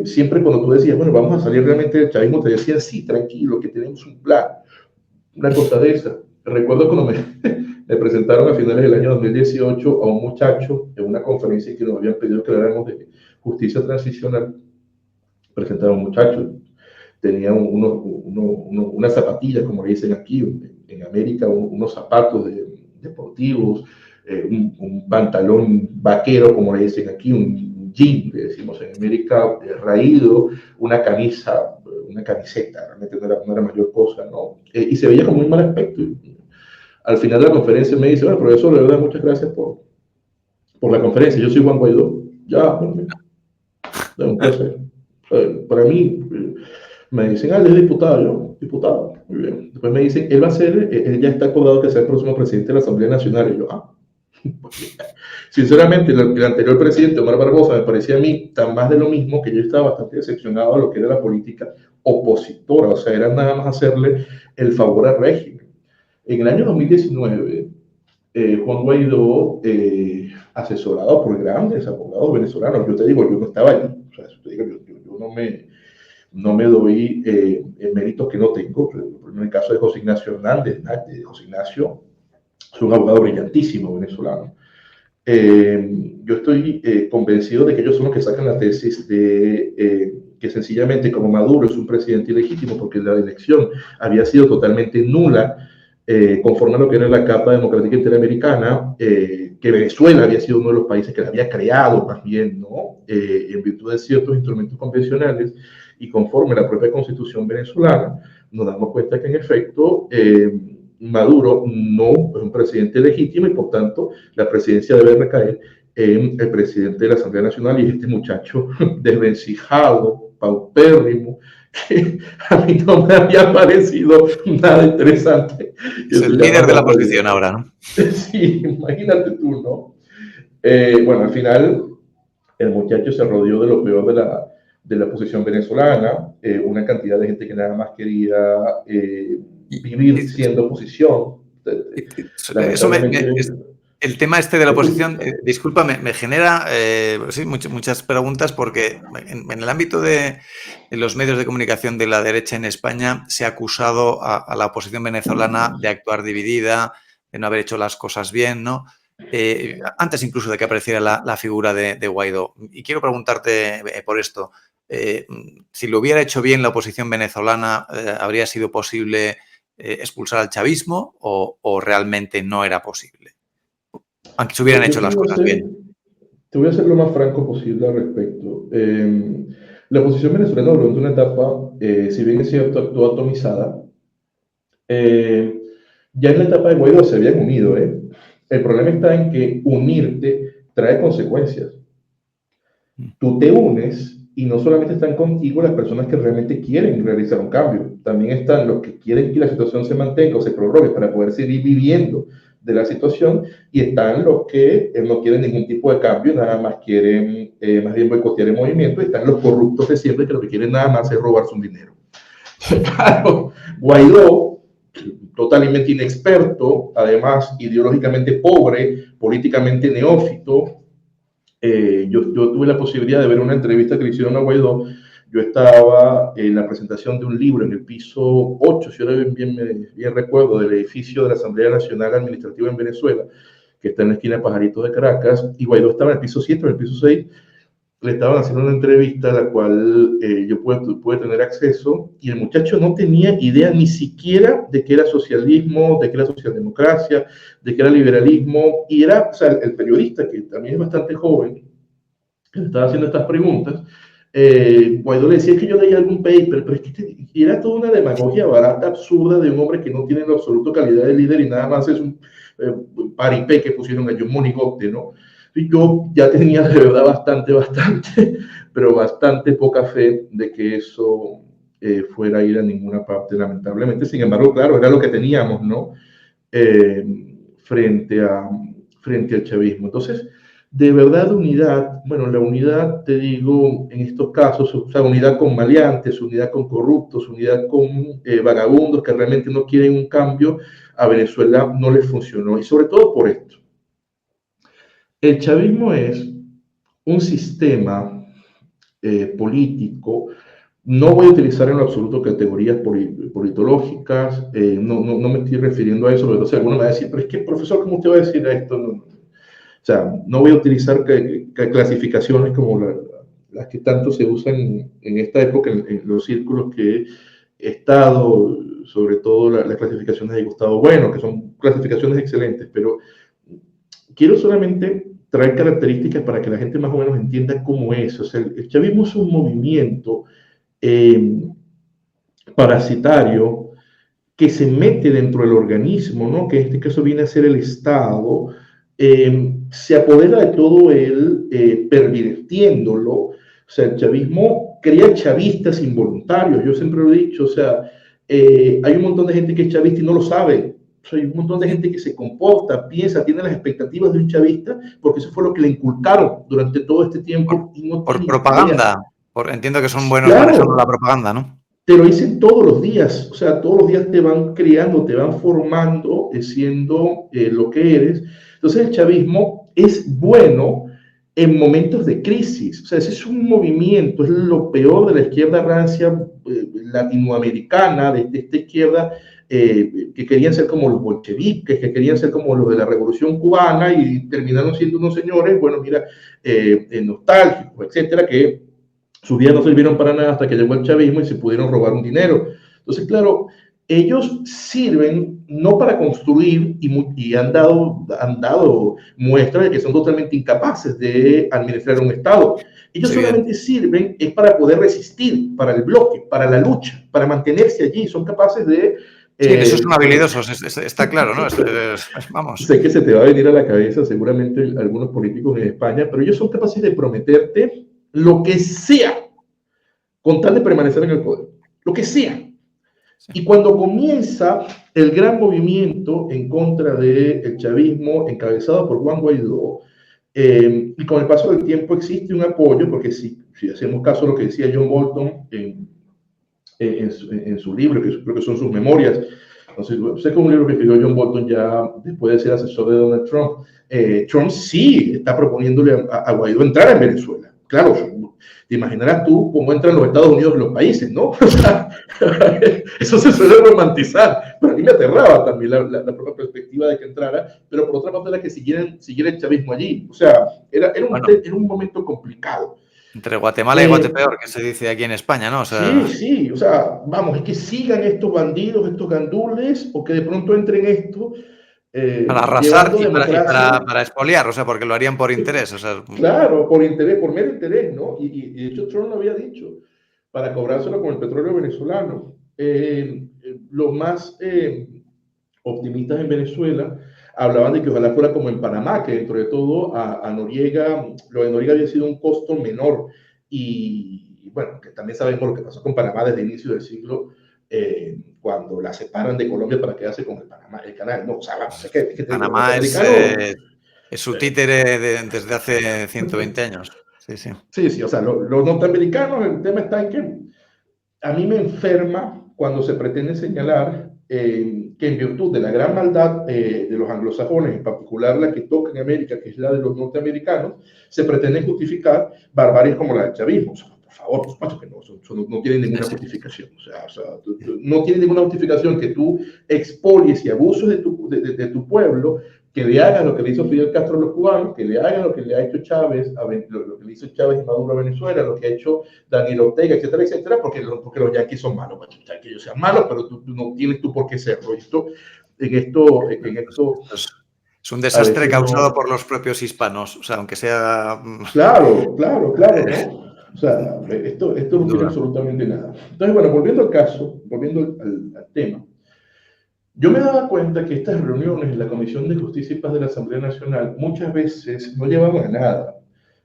Siempre cuando tú decías, bueno, vamos a salir realmente del chavismo, te decían, sí, tranquilo, que tenemos un plan, una cosa de esa. Recuerdo cuando me presentaron a finales del año 2018 a un muchacho en una conferencia que nos habían pedido que habláramos de justicia transicional. Presentaron a un muchacho, tenía unas zapatillas, como le dicen aquí en América, unos zapatos deportivos, un pantalón vaquero, como le dicen aquí, un jean, le decimos en América, raído, una camisa, una camiseta, realmente no era mayor cosa, ¿no? Y se veía con muy mal aspecto. Al final de la conferencia me dice, bueno, profesor, de verdad, muchas gracias por la conferencia. Yo soy Juan Guaidó. Ya, bueno, un placer. Para mí, me dicen, él es diputado. Yo, diputado, muy bien. Después me dicen, él ya está acordado que sea el próximo presidente de la Asamblea Nacional. Y yo, sinceramente, el anterior presidente, Omar Barbosa, me parecía a mí tan más de lo mismo, que yo estaba bastante decepcionado de lo que era la política opositora. O sea, era nada más hacerle el favor al régimen. En el año 2019, Juan Guaidó, asesorado por grandes abogados venezolanos, yo te digo, yo no estaba allí, o sea, te digo, yo no me doy méritos que no tengo. En el caso de José Ignacio Hernández, José Ignacio es un abogado brillantísimo venezolano. Yo estoy convencido de que ellos son los que sacan la tesis de que sencillamente como Maduro es un presidente ilegítimo porque la elección había sido totalmente nula, conforme a lo que era la Carta Democrática Interamericana, que Venezuela había sido uno de los países que la había creado más bien, ¿no? En virtud de ciertos instrumentos convencionales y conforme a la propia Constitución venezolana, nos damos cuenta que en efecto Maduro no es un presidente legítimo y por tanto la presidencia debe recaer en el presidente de la Asamblea Nacional y este muchacho desvencijado, paupérrimo, que a mí no me había parecido nada interesante. Es el líder de la oposición ahora, ¿no? Sí, imagínate tú, ¿no? Bueno, al final el muchacho se rodeó de lo peor de la oposición venezolana, una cantidad de gente que nada más quería vivir siendo oposición. Eso el tema este de la oposición, disculpa, me genera sí, muchas preguntas porque en el ámbito de los medios de comunicación de la derecha en España se ha acusado a la oposición venezolana de actuar dividida, de no haber hecho las cosas bien, ¿no? Antes incluso de que apareciera la figura de Guaidó. Y quiero preguntarte por esto. Si lo hubiera hecho bien la oposición venezolana, ¿habría sido posible expulsar al chavismo o realmente no era posible? Aunque se hubieran hecho las cosas bien. Te voy a ser lo más franco posible al respecto. La oposición venezolana durante una etapa, si bien es cierto, actuó atomizada, ya en la etapa de Guaidó se habían unido. El problema está en que unirte trae consecuencias. Tú te unes y no solamente están contigo las personas que realmente quieren realizar un cambio, también están los que quieren que la situación se mantenga o se prorrogue para poder seguir viviendo de la situación, y están los que no quieren ningún tipo de cambio, nada más quieren más bien boicotear el movimiento, y están los corruptos de siempre que lo que quieren nada más es robarse un dinero. Claro, Guaidó, totalmente inexperto, además ideológicamente pobre, políticamente neófito. Yo tuve la posibilidad de ver una entrevista que le hicieron a Guaidó. Yo estaba en la presentación de un libro en el piso 8, si ahora bien recuerdo, del edificio de la Asamblea Nacional Administrativa en Venezuela, que está en la esquina de Pajaritos de Caracas, y Guaidó estaba en el piso 7 o en el piso 6. Le estaban haciendo una entrevista a la cual yo pude tener acceso, y el muchacho no tenía idea ni siquiera de qué era socialismo, de qué era socialdemocracia, de qué era liberalismo, y era, o sea, el periodista, que también es bastante joven, que le estaba haciendo estas preguntas. Guaidó le decía que yo leía algún paper, pero es que era toda una demagogia barata, absurda, de un hombre que no tiene en absoluto calidad de líder y nada más es un paripé que pusieron a John Monigote, ¿no? Y yo ya tenía de verdad pero bastante poca fe de que eso fuera a ir a ninguna parte, lamentablemente. Sin embargo, claro, era lo que teníamos, ¿no? Frente al chavismo. Entonces, de verdad, unidad, bueno, la unidad, te digo, en estos casos, o sea, unidad con maleantes, unidad con corruptos, unidad con vagabundos que realmente no quieren un cambio, a Venezuela no les funcionó, y sobre todo por esto. El chavismo es un sistema político. No voy a utilizar en lo absoluto categorías politológicas, no me estoy refiriendo a eso, porque entonces alguno me va a decir, pero es que, profesor, ¿cómo usted va a decir esto? No. O sea, no voy a utilizar clasificaciones como las que tanto se usan en esta época en los círculos que he estado, sobre todo las clasificaciones de Gustavo Bueno, que son clasificaciones excelentes, pero quiero solamente traer características para que la gente más o menos entienda cómo es. O sea, el chavismo es un movimiento parasitario que se mete dentro del organismo, ¿no? Que en este caso viene a ser el Estado, se apodera de todo él, pervirtiéndolo. O sea, el chavismo crea chavistas involuntarios, yo siempre lo he dicho, o sea, hay un montón de gente que es chavista y no lo sabe. O sea, hay un montón de gente que se comporta, piensa, tiene las expectativas de un chavista, porque eso fue lo que le inculcaron durante todo este tiempo. Por propaganda. Entiendo que son buenos, claro, manejando la propaganda, ¿no? Te lo dicen todos los días, o sea, todos los días te van criando, te van formando, siendo lo que eres. Entonces el chavismo es bueno en momentos de crisis, o sea, ese es un movimiento, es lo peor de la izquierda rancia latinoamericana, de esta izquierda que querían ser como los bolcheviques, que querían ser como los de la Revolución Cubana y terminaron siendo unos señores, bueno, mira, nostálgicos, etcétera, que sus vidas no sirvieron para nada hasta que llegó el chavismo y se pudieron robar un dinero. Entonces, claro, ellos sirven no para construir y han dado muestra de que son totalmente incapaces de administrar un Estado. Ellos Sí, solamente sirven es para poder resistir, para el bloque, para la lucha, para mantenerse allí. Son capaces de... sí, en eso son bueno, habilidosos, está claro, ¿no? Vamos. sé que se te va a venir a la cabeza seguramente algunos políticos en España, pero ellos son capaces de prometerte lo que sea con tal de permanecer en el poder. Lo que sea. Sí. Y cuando comienza el gran movimiento en contra del chavismo encabezado por Juan Guaidó, y con el paso del tiempo existe un apoyo, porque si hacemos caso a lo que decía John Bolton en su libro, que creo que son sus memorias, entonces, sé que es un libro que escribió John Bolton ya después de ser asesor de Donald Trump. Trump sí está proponiéndole a Guaidó entrar en Venezuela. Claro, te imaginarás tú cómo entran los Estados Unidos en los países, ¿no? O sea, eso se suele romantizar, pero a mí me aterraba también la propia perspectiva de que entrara, pero por otra parte era que siguiera el chavismo allí. O sea, era Bueno, un momento complicado. entre Guatemala y Guatepeor, que se dice aquí en España, ¿no? O Sí, sea, sí, o sea, vamos, es que sigan estos bandidos, estos gandules, o que de pronto entren esto, para arrasar llevando democracia, para expoliar, o sea, porque lo harían por interés, o sea, claro, por interés, por mero interés, ¿no? Y de hecho Trump lo había dicho, para cobrárselo con el petróleo venezolano. Los más optimistas en Venezuela hablaban de que ojalá fuera como en Panamá, que dentro de todo a Noriega, lo de Noriega había sido un costo menor. Y bueno, que también sabemos lo que pasó con Panamá desde el inicio del siglo, cuando la separan de Colombia para quedarse con el Panamá, el canal. No, o sea, vamos, es que los Panamá norteamericanos... es su títere desde hace 120 años. Sí, sí. Sí, sí, o sea, los norteamericanos, el tema está en que a mí me enferma cuando se pretende señalar que en virtud de la gran maldad de los anglosajones, en particular la que toca en América, que es la de los norteamericanos, se pretende justificar barbaries como la del chavismo. O sea, por favor, por supuesto que no, eso no tiene Sí, ninguna sí. justificación. O sea no tiene ninguna justificación que tú expolies y abuses de tu pueblo, que le hagas lo que le hizo Fidel Castro a los cubanos, que le hagas lo que le ha hecho Chávez, lo que le hizo Chávez y Maduro a Venezuela, lo que ha hecho Daniel Ortega, etcétera, etcétera, porque los yanquis son malos, que ellos sean malos, pero tú no tienes tú por qué serlo. En esto Es un a desastre veces causado no... por los propios hispanos, o sea, aunque sea Claro, claro, claro, ¿no? O sea, esto sin no tiene duda. absolutamente nada. Entonces, bueno, volviendo al caso, volviendo al tema, yo me daba cuenta que estas reuniones en la Comisión de Justicia y Paz de la Asamblea Nacional muchas veces no llevaban a nada.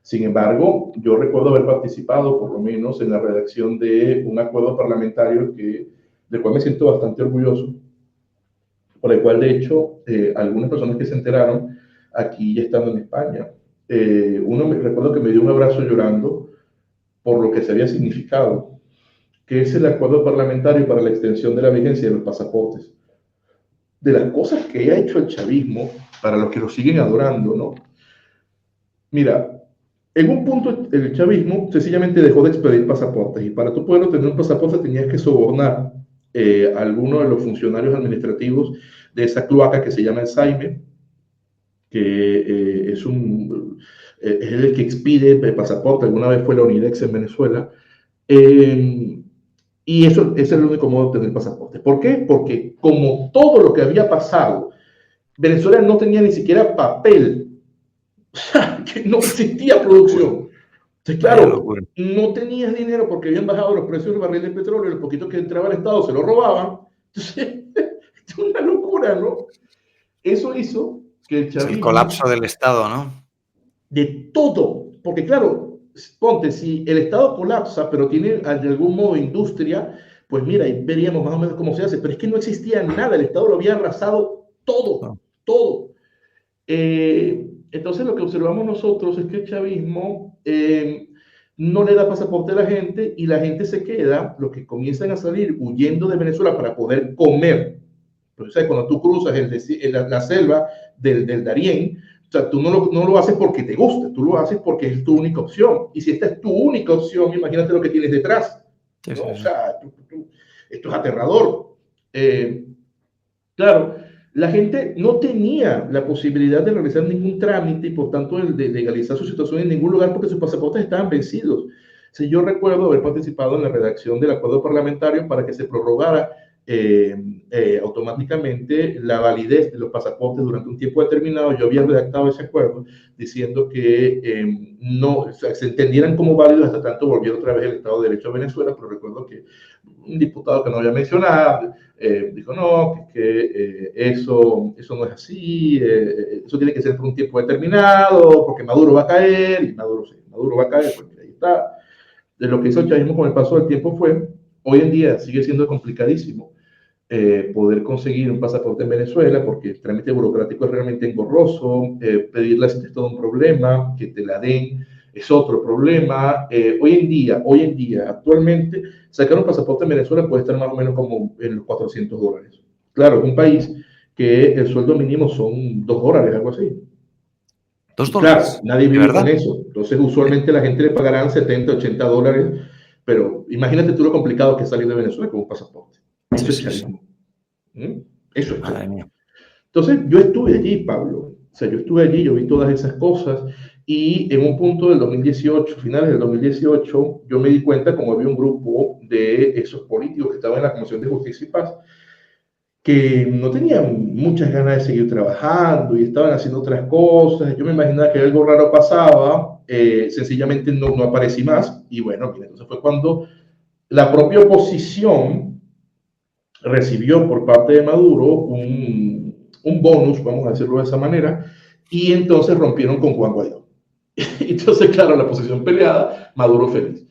Sin embargo, yo recuerdo haber participado, por lo menos, en la redacción de un acuerdo parlamentario del cual me siento bastante orgulloso, por el cual, de hecho, algunas personas que se enteraron aquí ya estando en España, recuerdo que me dio un abrazo llorando por lo que se había significado, que es el acuerdo parlamentario para la extensión de la vigencia de los pasaportes. De las cosas que ha hecho el chavismo, para los que lo siguen adorando, ¿no? Mira, en un punto el chavismo sencillamente dejó de expedir pasaportes y para tú poder obtener un pasaporte tenías que sobornar a alguno de los funcionarios administrativos de esa cloaca que se llama el SAIME, que es el que expide el pasaporte, alguna vez fue la Unidex en Venezuela, y eso es el único modo de obtener pasaporte. ¿Por qué? Porque como todo lo que había pasado, Venezuela no tenía ni siquiera papel, o sea, que no existía producción. Entonces, Vaya claro, locura. no tenías dinero porque habían bajado los precios del barril de petróleo, y lo poquito que entraba al Estado se lo robaban. Entonces, es una locura, ¿no? Eso hizo que el Es el chavismo, colapso del Estado, ¿no? de todo, porque claro, ponte, si el Estado colapsa, pero tiene de algún modo industria, pues mira, ahí veríamos más o menos cómo se hace, pero es que no existía nada, el Estado lo había arrasado todo, No. todo. Entonces lo que observamos nosotros es que el chavismo no le da pasaporte a la gente y la gente se queda, los que comienzan a salir huyendo de Venezuela para poder comer. Entonces, cuando tú cruzas la selva del Darién, o sea, tú no lo haces porque te gusta, tú lo haces porque es tu única opción. Y si esta es tu única opción, imagínate lo que tienes detrás. Sí, ¿No? sí, O sí. sea, esto es aterrador. Claro, la gente no tenía la posibilidad de realizar ningún trámite y por tanto de legalizar su situación en ningún lugar porque sus pasaportes estaban vencidos. Si yo recuerdo haber participado en la redacción del acuerdo parlamentario para que se prorrogara automáticamente la validez de los pasaportes durante un tiempo determinado. Yo había redactado ese acuerdo diciendo que no, o sea, se entendieran como válidos hasta tanto volviera otra vez el Estado de Derecho a Venezuela, pero recuerdo que un diputado que no había mencionado dijo no, eso no es así, eso tiene que ser por un tiempo determinado, porque Maduro va a caer, y Maduro va a caer, pues mira, ahí está. De lo que hizo el chavismo con el paso del tiempo fue, hoy en día sigue siendo complicadísimo poder conseguir un pasaporte en Venezuela porque el trámite burocrático es realmente engorroso, pedir la cita es todo un problema, que te la den es otro problema. Hoy en día, actualmente, sacar un pasaporte en Venezuela puede estar más o menos como en los $400. Claro, es un país que el sueldo mínimo son $2, algo así. ¿Dos Y claro, dólares? nadie ¿De vive con verdad? eso. Entonces, usualmente la gente le pagarán 70, $80, pero imagínate tú lo complicado que es salir de Venezuela con un pasaporte. Sí, Eso es sí, sí. chavismo. ¿Mm? Eso es Madre chavismo. mía. Entonces, yo estuve allí, Pablo. O sea, yo estuve allí, yo vi todas esas cosas y en un punto del 2018, finales del 2018, yo me di cuenta como había un grupo de esos políticos que estaban en la Comisión de Justicia y Paz que no tenían muchas ganas de seguir trabajando y estaban haciendo otras cosas. Yo me imaginaba que algo raro pasaba, sencillamente no aparecí más. Y bueno, mira, entonces fue cuando la propia oposición recibió por parte de Maduro un bonus, vamos a decirlo de esa manera, y entonces rompieron con Juan Guaidó. Entonces, claro, la oposición peleada, Maduro feliz.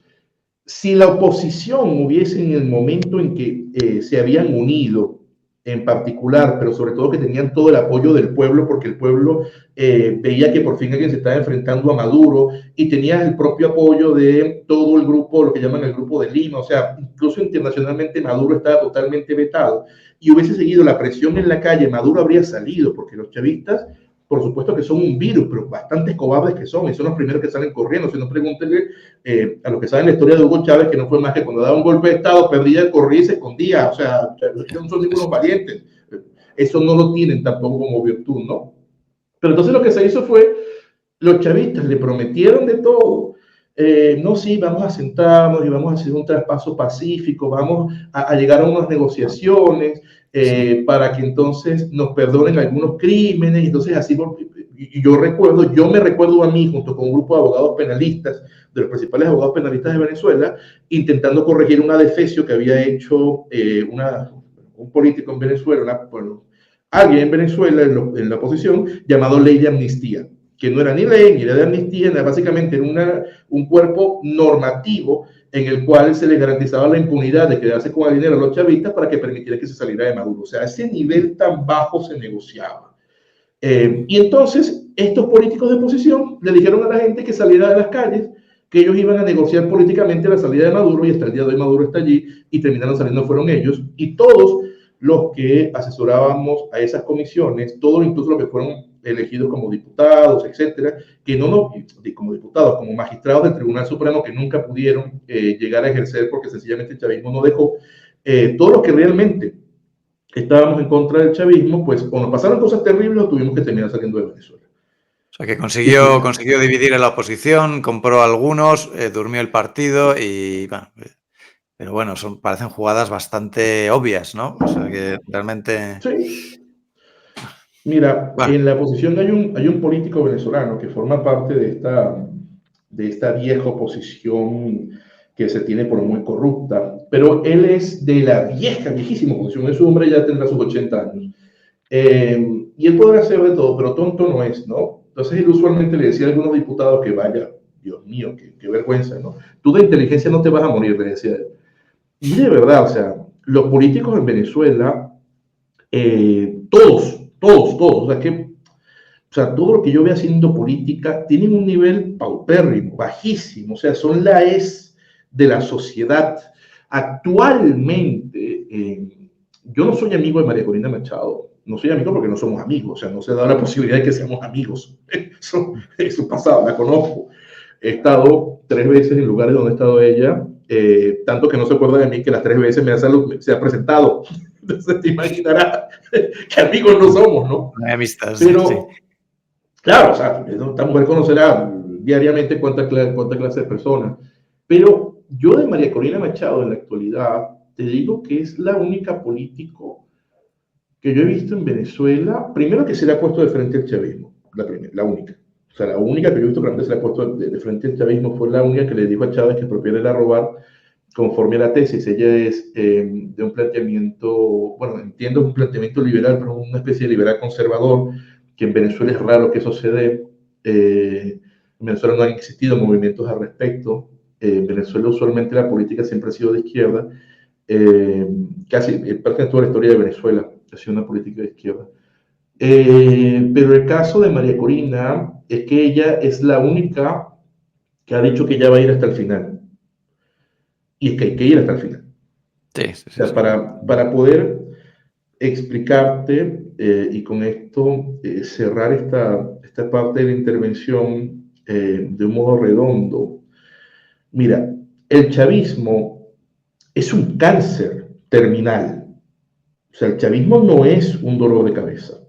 Si la oposición hubiese en el momento en que se habían unido en particular, pero sobre todo que tenían todo el apoyo del pueblo, porque el pueblo veía que por fin alguien se estaba enfrentando a Maduro y tenía el propio apoyo de todo el grupo, lo que llaman el grupo de Lima, o sea, incluso internacionalmente Maduro estaba totalmente vetado y hubiese seguido la presión en la calle, Maduro habría salido, porque los chavistas por supuesto que son un virus, pero bastante cobardes que son, y son los primeros que salen corriendo. Si no, pregúntenle a los que saben la historia de Hugo Chávez, que no fue más que cuando daba un golpe de Estado, perdía, corría y se escondía. O sea, no son ningunos valientes. Eso no lo tienen tampoco como virtud, ¿no? Pero entonces lo que se hizo fue, los chavistas le prometieron de todo. No, sí, vamos a sentarnos y vamos a hacer un traspaso pacífico, vamos a llegar a unas negociaciones para que entonces nos perdonen algunos crímenes. Entonces, así, y yo me recuerdo a mí, junto con un grupo de abogados penalistas, de los principales abogados penalistas de Venezuela, intentando corregir una defecio que había hecho un político en Venezuela, alguien en Venezuela, en la oposición, llamado Ley de Amnistía, que no era ni ley ni era de amnistía, era básicamente un cuerpo normativo en el cual se les garantizaba la impunidad de quedarse con el dinero a los chavistas para que permitiera que se saliera de Maduro. O sea, a ese nivel tan bajo se negociaba. Y entonces estos políticos de oposición le dijeron a la gente que saliera de las calles, que ellos iban a negociar políticamente la salida de Maduro, y hasta el día de hoy Maduro está allí, y terminaron saliendo fueron ellos, y todos los que asesorábamos a esas comisiones, todos incluso los que fueron elegidos como diputados, etcétera, que no como diputados, como magistrados del Tribunal Supremo, que nunca pudieron llegar a ejercer porque sencillamente el chavismo no dejó, todos los que realmente estábamos en contra del chavismo, pues o nos pasaron cosas terribles o tuvimos que terminar saliendo de Venezuela. O sea, que consiguió dividir en la oposición, compró a algunos, durmió el partido y... Bueno, pero bueno, parecen jugadas bastante obvias, ¿no? O sea, que realmente... Sí. Mira, Bueno, en la oposición hay un político venezolano que forma parte de esta vieja oposición que se tiene por muy corrupta, pero él es de la viejísima oposición, ese hombre ya tendrá sus 80 años. Y él podrá hacer de todo, pero tonto no es, ¿no? Entonces él usualmente le decía a algunos diputados que vaya, Dios mío, qué vergüenza, ¿no? Tú de inteligencia no te vas a morir, le decía él. Y de verdad, o sea, los políticos en Venezuela, todos, o sea, todo lo que yo veo haciendo política tienen un nivel paupérrimo, bajísimo, o sea, son la es de la sociedad. Actualmente, yo no soy amigo de María Corina Machado, no soy amigo porque no somos amigos, o sea, no se da la posibilidad de que seamos amigos. Eso pasado, la conozco. He estado 3 veces en lugares donde ha estado ella, tanto que no se acuerda de mí que las 3 veces se ha presentado. Entonces te imaginarás que amigos no somos, ¿no? no hay amistad, sí. Pero, claro, o sea, esta mujer conocerá diariamente cuánta clase de personas. Pero yo de María Corina Machado en la actualidad te digo que es la única político que yo he visto en Venezuela, primero que se le ha puesto de frente al chavismo, la única. O sea, la única que yo he visto que realmente se le ha puesto de frente al chavismo fue la única que le dijo a Chávez que expropiar era robar, conforme a la tesis. Ella es de un planteamiento, bueno, entiendo un planteamiento liberal, pero una especie de liberal conservador, que en Venezuela es raro que eso se dé. En Venezuela no han existido movimientos al respecto. En Venezuela usualmente la política siempre ha sido de izquierda. Casi parte de toda la historia de Venezuela ha sido una política de izquierda. Pero el caso de María Corina es que ella es la única que ha dicho que ella va a ir hasta el final. Y es que hay que ir hasta el final. Sí, sí, O sí, sea, sí. para poder explicarte y con esto cerrar esta parte de la intervención de un modo redondo. Mira, el chavismo es un cáncer terminal. O sea, el chavismo no es un dolor de cabeza.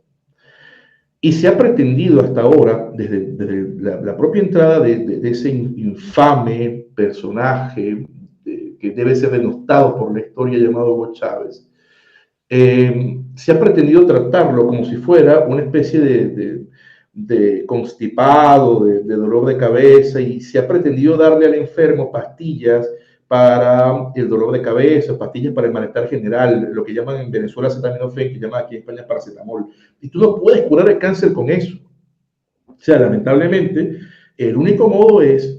Y se ha pretendido hasta ahora, desde la propia entrada de ese infame personaje que debe ser denostado por la historia llamado Hugo Chávez, se ha pretendido tratarlo como si fuera una especie de constipado, de dolor de cabeza, y se ha pretendido darle al enfermo pastillas para el dolor de cabeza, pastillas para el malestar general, lo que llaman en Venezuela acetaminofén, que llaman aquí en España paracetamol. Y tú no puedes curar el cáncer con eso. O sea, lamentablemente, el único modo es,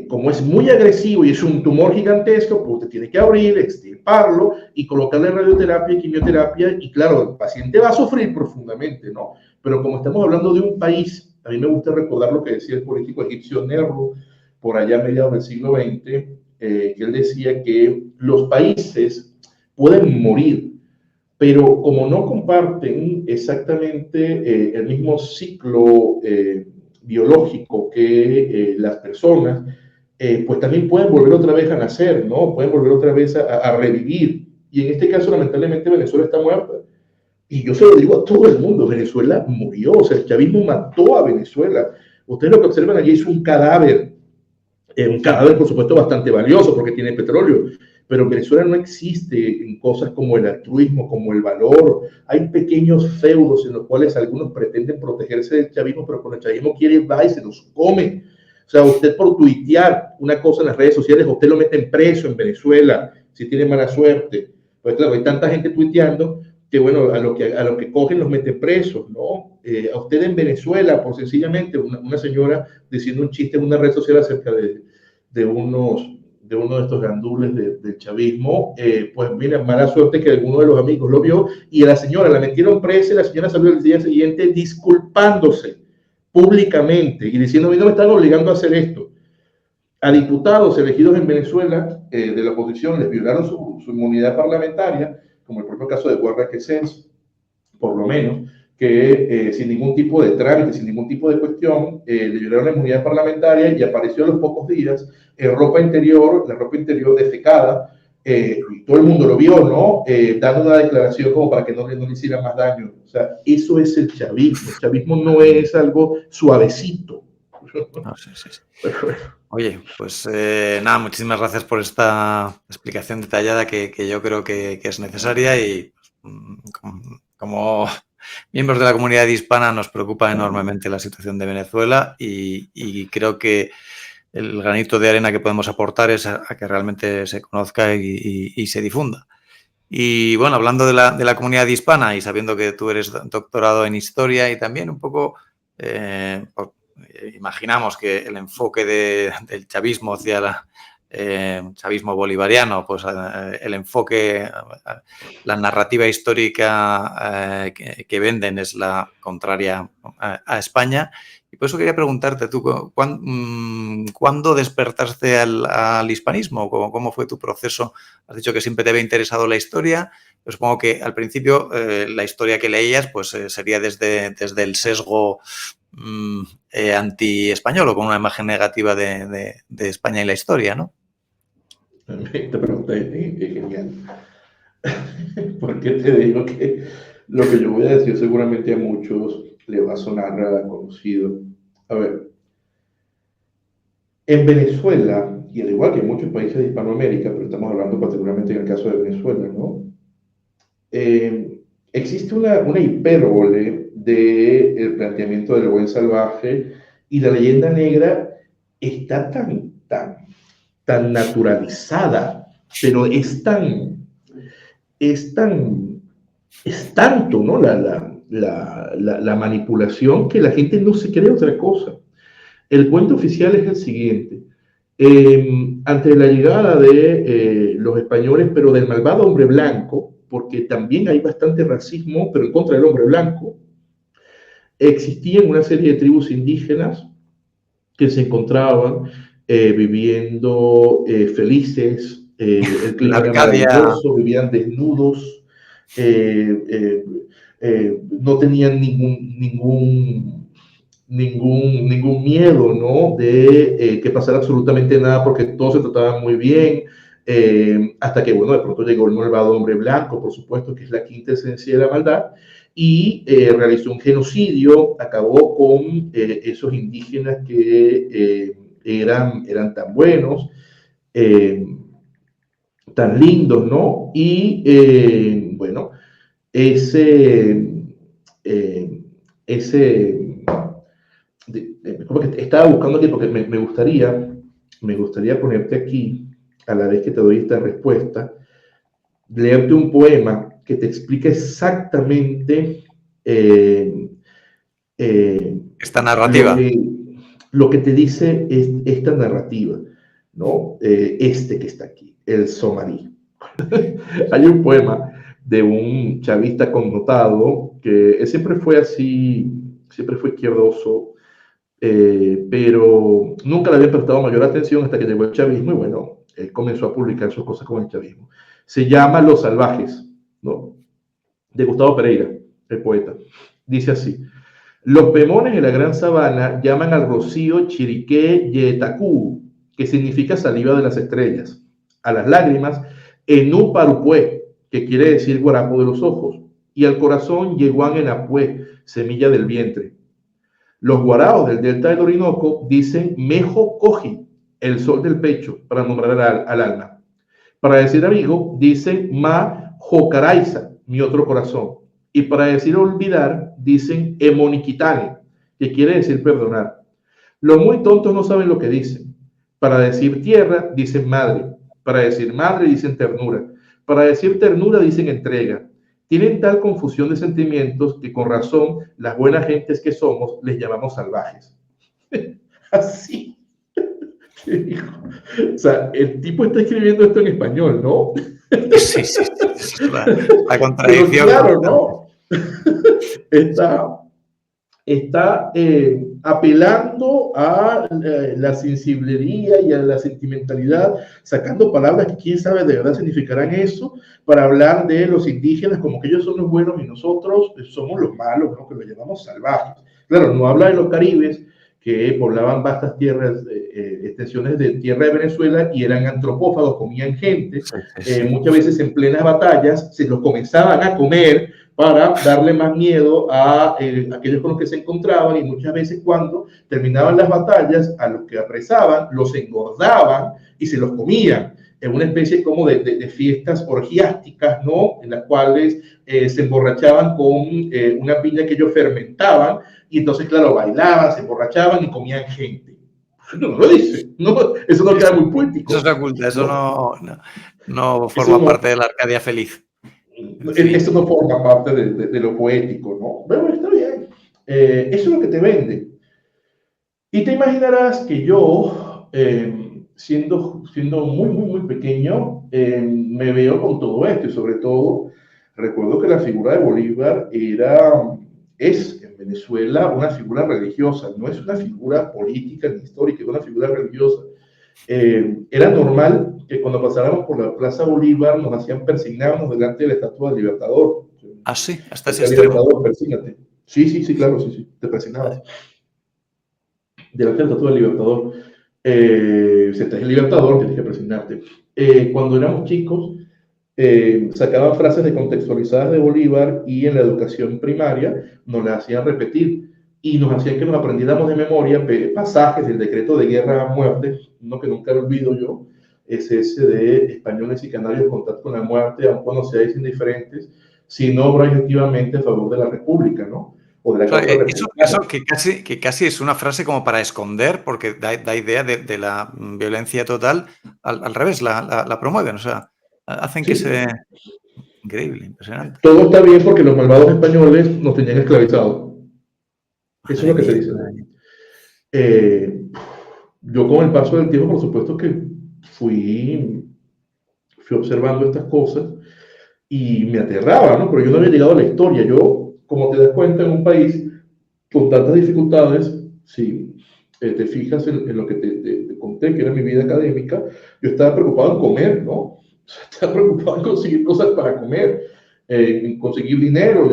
como es muy agresivo y es un tumor gigantesco, pues te tiene que abrir, extirparlo y colocarle radioterapia y quimioterapia. Y claro, el paciente va a sufrir profundamente, ¿no? Pero como estamos hablando de un país, a mí me gusta recordar lo que decía el político egipcio Nerro, por allá a mediados del siglo XX, que él decía que los países pueden morir, pero como no comparten exactamente el mismo ciclo biológico que las personas, pues también pueden volver otra vez a nacer, ¿no? Pueden volver otra vez a revivir. Y en este caso, lamentablemente, Venezuela está muerta. Y yo se lo digo a todo el mundo, Venezuela murió, o sea, el chavismo mató a Venezuela. Ustedes lo que observan allí es un cadáver, por supuesto, bastante valioso porque tiene petróleo, pero en Venezuela no existe en cosas como el altruismo, como el valor. Hay pequeños feudos en los cuales algunos pretenden protegerse del chavismo, pero cuando el chavismo quiere va y se los come. O sea, usted por tuitear una cosa en las redes sociales, usted lo meten preso en Venezuela si tiene mala suerte. Pues claro, hay tanta gente tuiteando que bueno, a lo que cogen los meten presos, ¿no? A usted en Venezuela, por sencillamente una señora diciendo un chiste en una red social acerca de uno de estos gandules del chavismo, pues mira, mala suerte que alguno de los amigos lo vio y a la señora la metieron presa y la señora salió el día siguiente disculpándose públicamente y diciendo, a mí no me están obligando a hacer esto. A diputados elegidos en Venezuela de la oposición les violaron su inmunidad parlamentaria, como el propio caso de Guarda Quesens, por lo menos, que sin ningún tipo de trámite, sin ningún tipo de cuestión, le violaron la inmunidad parlamentaria y apareció a los pocos días en ropa interior, la ropa interior defecada, y todo el mundo lo vio, ¿no? Dando una declaración como para que no le hiciera más daño. O sea, eso es el chavismo. El chavismo no es algo suavecito. No, sí, sí, sí. Oye, pues nada, muchísimas gracias por esta explicación detallada que yo creo que es necesaria y como miembros de la comunidad hispana nos preocupa enormemente la situación de Venezuela y creo que el granito de arena que podemos aportar es a que realmente se conozca y se difunda. Y bueno, hablando de la comunidad hispana y sabiendo que tú eres doctorado en historia y también un poco, imaginamos que el enfoque del chavismo hacia chavismo bolivariano, pues el enfoque, la narrativa histórica que venden es la contraria a España. Y por eso quería preguntarte tú, ¿cuándo despertaste al hispanismo? ¿Cómo fue tu proceso? Has dicho que siempre te había interesado la historia. Pero supongo que al principio la historia que leías pues sería desde el sesgo anti-español o con una imagen negativa de España y la historia, ¿no? Esta pregunta es genial. Porque te digo que lo que yo voy a decir seguramente a muchos le va a sonar conocido. A ver, en Venezuela y al igual que en muchos países de Hispanoamérica, pero estamos hablando particularmente en el caso de Venezuela, ¿no? Existe una hipérbole del planteamiento del buen salvaje y la leyenda negra está tan naturalizada, pero es tan, es tanto, ¿no? La manipulación que la gente no se cree otra cosa. El cuento oficial es el siguiente. Ante la llegada de los españoles, pero del malvado hombre blanco, porque también hay bastante racismo, pero en contra del hombre blanco, existían una serie de tribus indígenas que se encontraban viviendo felices, el En clima era Arcadia. maravilloso, vivían desnudos, no tenían ningún miedo, ¿no? De que pasara absolutamente nada porque todo se trataba muy bien, hasta que, bueno, de pronto llegó el malvado hombre blanco, por supuesto, que es la quinta esencia de la maldad, y realizó un genocidio, acabó con esos indígenas que eran tan buenos, eh, tan lindos, ¿no? Y bueno, ese, eh, ese como que estaba buscando aquí porque me gustaría ponerte aquí, a la vez que te doy esta respuesta, leerte un poema que te explica exactamente eh, eh, Esta lo, narrativa. que, lo que te dice esta narrativa, ¿no? Este que está aquí, el somarí. Hay un poema de un chavista connotado que siempre fue así, siempre fue izquierdoso, pero nunca le había prestado mayor atención hasta que llegó el chavismo y bueno, él comenzó a publicar sus cosas con el chavismo. Se llama Los Salvajes, ¿no? De Gustavo Pereira, el poeta. Dice así: los pemones en la gran sabana llaman al rocío chiriqué yetacú, que significa saliva de las estrellas, a las lágrimas enú parupué, que quiere decir guarapo de los ojos, y al corazón yeguán en apué, semilla del vientre. Los guaraos del delta del Orinoco dicen mejo coji, el sol del pecho, para nombrar al alma. Para decir amigo, dicen ma jocaraiza, mi otro corazón. Y para decir olvidar, dicen emoniquitane, que quiere decir perdonar. Los muy tontos no saben lo que dicen. Para decir tierra, dicen madre. Para decir madre, dicen ternura. Para decir ternura, dicen entrega. Tienen tal confusión de sentimientos que con razón las buenas gentes que somos les llamamos salvajes. Así. O sea, el tipo está escribiendo esto en español, ¿no? Sí, sí, sí. Es la Pero contradicción claro, constante. ¿no? Está apelando a la sensibilidad y a la sentimentalidad, sacando palabras que quién sabe de verdad significarán eso, para hablar de los indígenas como que ellos son los buenos y nosotros somos los malos, ¿no? Que lo llamamos salvajes. Claro, no habla de los caribes que poblaban vastas tierras, extensiones de tierra de Venezuela y eran antropófagos, comían gente, Sí, sí, sí. muchas veces en plenas batallas se los comenzaban a comer para darle más miedo a aquellos con los que se encontraban, y muchas veces cuando terminaban las batallas, a los que apresaban, los engordaban y se los comían, en una especie como de fiestas orgiásticas, ¿no? En las cuales se emborrachaban con una piña que ellos fermentaban, y entonces, claro, bailaban, se emborrachaban y comían gente. No lo dice, ¿no? Eso no queda muy Eso poético, se oculta, eso ¿no? no Eso forma parte no, de la Arcadia feliz. En fin. eso no forma parte de lo poético, ¿no? Pero está bien. Eso es lo que te vende. Y te imaginarás que yo, siendo muy pequeño, me veo con todo esto. Y sobre todo, recuerdo que la figura de Bolívar es en Venezuela una figura religiosa. No es una figura política ni histórica, es una figura religiosa. Era normal que cuando pasáramos por la Plaza Bolívar nos hacían persignarnos delante de la estatua del Libertador. Ah, sí, hasta ese Decía extremo. Libertador, persígnate. Sí, claro, sí, te persignabas. Vale. Delante de la estatua del Libertador. Si estás el Libertador, tienes que persignarte. Cuando éramos chicos, sacaban frases contextualizadas de Bolívar y en la educación primaria nos las hacían repetir y nos hacían que nos aprendiéramos de memoria pasajes del decreto de guerra a muerte uno que nunca olvido yo, es ese de españoles y canarios contacto con la muerte, aun cuando seáis indiferentes, si no obráis activamente a favor de la República, ¿no? O de la Claro, causa eso republicana. que casi es una frase como para esconder, porque da idea de la violencia total, al revés, la promueven, o sea, hacen que Sí, se... Increíble, impresionante. todo está bien porque los malvados españoles nos tenían esclavizados. Eso es Madre lo que se mía, dice, madre ¿no? mía. Eh, yo con el paso del tiempo, por supuesto que fui observando estas cosas y me aterraba, ¿no? Pero yo no había llegado a la historia. Yo, como te das cuenta, en un país con tantas dificultades, si te fijas en lo que te conté, que era mi vida académica, yo estaba preocupado en comer, ¿no? O sea, estaba preocupado en conseguir cosas para comer, en conseguir dinero.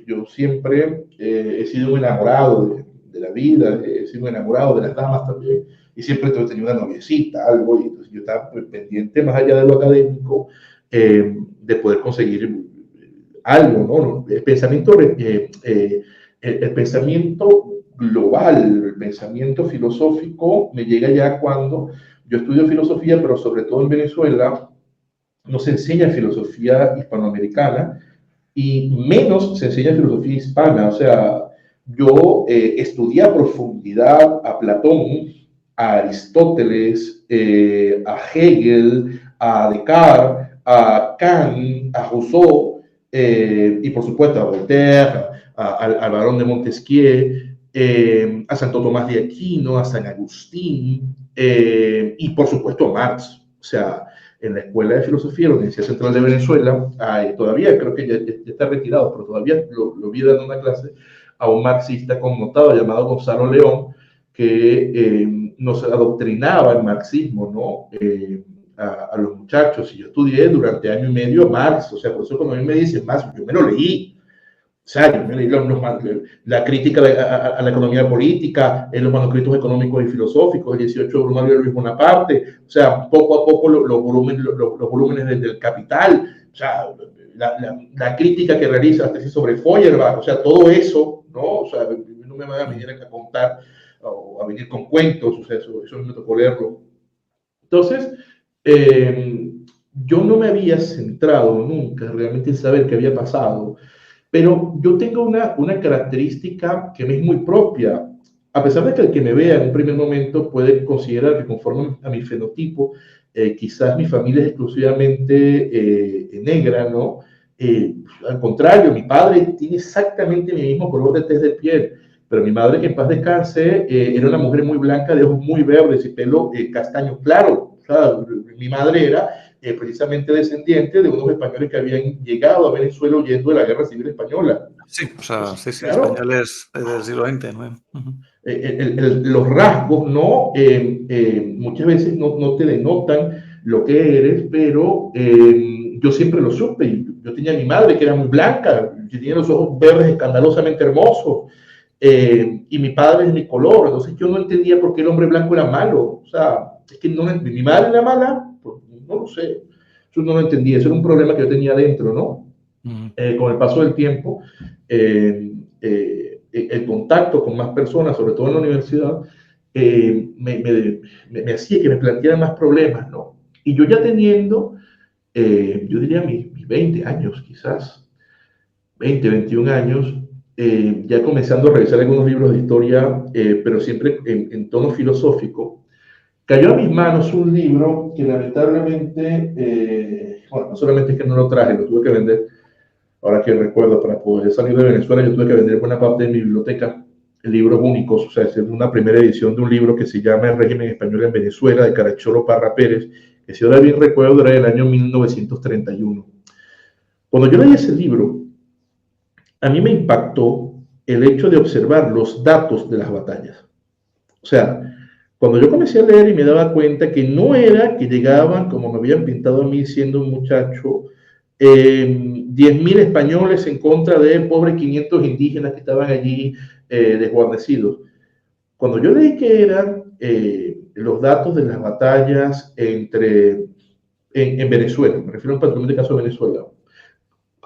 Yo siempre he sido un enamorado de la vida, he sido un enamorado de las damas también, y siempre tenía una noviecita, algo, y entonces yo estaba pendiente, más allá de lo académico, de poder conseguir algo, ¿no? El pensamiento global, el pensamiento filosófico me llega ya cuando yo estudio filosofía, pero sobre todo en Venezuela no se enseña filosofía hispanoamericana y menos se enseña filosofía hispana. O sea, yo estudié a profundidad a Platón, a Aristóteles, a Hegel, a Descartes, a Kant, a Rousseau, y por supuesto a Voltaire, al barón de Montesquieu, a Santo Tomás de Aquino, a San Agustín, y por supuesto a Marx. O sea, en la Escuela de Filosofía de la Universidad Central de Venezuela, todavía creo que ya está retirado, pero todavía lo vi dando una clase a un marxista connotado llamado Gonzalo León, que nos adoctrinaba el marxismo, ¿no? A los muchachos. Y yo estudié durante año y medio a Marx, o sea, por eso cuando a mí me dicen Marx, yo me lo leí. O sea, yo me leí la crítica a la economía política, los manuscritos económicos y filosóficos, el 18 de Brumario de Luis Bonaparte, o sea, poco a poco los volúmenes del Capital, o sea, la crítica que realiza la tesis sobre Feuerbach, o sea, todo eso, ¿no? O sea, no me van a venir a contar o a venir con cuentos, o sea, eso me tocó leerlo. Entonces, yo no me había centrado nunca realmente en saber qué había pasado, pero yo tengo una característica que me es muy propia. A pesar de que el que me vea en un primer momento puede considerar que conforme a mi fenotipo, quizás mi familia es exclusivamente negra, ¿no? Al contrario, mi padre tiene exactamente mi mismo color de tez de piel, pero mi madre, que en paz descanse, era una mujer muy blanca, de ojos muy verdes y pelo castaño claro. O sea, mi madre era precisamente descendiente de unos españoles que habían llegado a Venezuela huyendo de la Guerra Civil Española. Sí, o sea, Entonces, sí, sí, claro, españoles del siglo XX, ¿no? los rasgos, ¿no? Muchas veces no te denotan lo que eres, pero yo siempre lo supe. Yo tenía a mi madre que era muy blanca, yo tenía los ojos verdes escandalosamente hermosos, y mi padre es mi color, entonces yo no entendía por qué el hombre blanco era malo. O sea, es que mi madre era mala, pues no lo sé, eso no lo entendía, eso era un problema que yo tenía dentro, ¿no? Con el paso del tiempo, el contacto con más personas, sobre todo en la universidad, me hacía que me planteara más problemas, ¿no? Y yo ya teniendo, yo diría mis 20 años quizás, 20, 21 años, ya comenzando a revisar algunos libros de historia, pero siempre en tono filosófico, cayó a mis manos un libro que lamentablemente, bueno, no solamente es que no lo traje, lo tuve que vender. Ahora que recuerdo, para poder salir de Venezuela, yo tuve que vender buena parte de mi biblioteca, libros únicos. O sea, es una primera edición de un libro que se llama El régimen español en Venezuela, de Caracciolo Parra Pérez, que si ahora bien recuerdo era del año 1931. Cuando yo leí ese libro, a mí me impactó el hecho de observar los datos de las batallas. O sea, cuando yo comencé a leer y me daba cuenta que no era que llegaban, como me habían pintado a mí siendo un muchacho, 10.000 españoles en contra de pobres 500 indígenas que estaban allí desguarnecidos. Cuando yo leí que eran los datos de las batallas en Venezuela, me refiero particularmente al caso de Venezuela,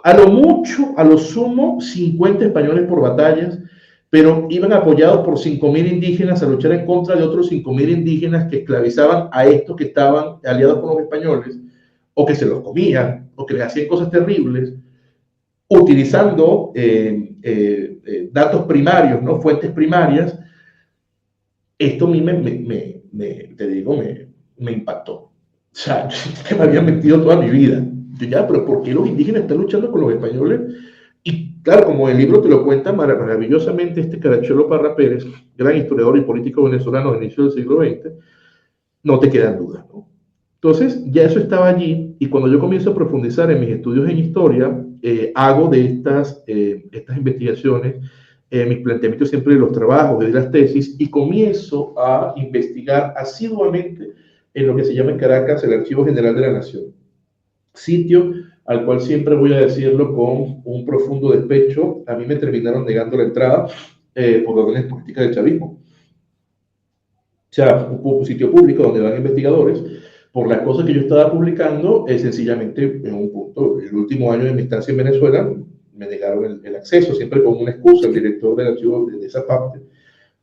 a lo mucho, a lo sumo, 50 españoles por batallas, pero iban apoyados por 5.000 indígenas a luchar en contra de otros 5.000 indígenas que esclavizaban a estos que estaban aliados con los españoles, o que se los comían, o que les hacían cosas terribles, utilizando datos primarios, ¿no? Fuentes primarias. Esto a mí te digo, me impactó. O sea, que me había metido toda mi vida. Yo ya, pero ¿por qué los indígenas están luchando con los españoles? Y claro, como el libro te lo cuenta maravillosamente este Carachuelo Parra Pérez, gran historiador y político venezolano del inicio del siglo XX, no te quedan dudas, ¿no? Entonces, ya eso estaba allí, y cuando yo comienzo a profundizar en mis estudios en historia, hago de estas investigaciones, mis planteamientos siempre de los trabajos, de las tesis, y comienzo a investigar asiduamente en lo que se llama en Caracas el Archivo General de la Nación, sitio al cual siempre voy a decirlo con un profundo despecho. A mí me terminaron negando la entrada por órdenes políticas del chavismo. O sea, un sitio público donde van investigadores. Por las cosas que yo estaba publicando, sencillamente en un punto, el último año de mi estancia en Venezuela, me negaron el acceso, siempre con una excusa. El director del archivo de esa parte,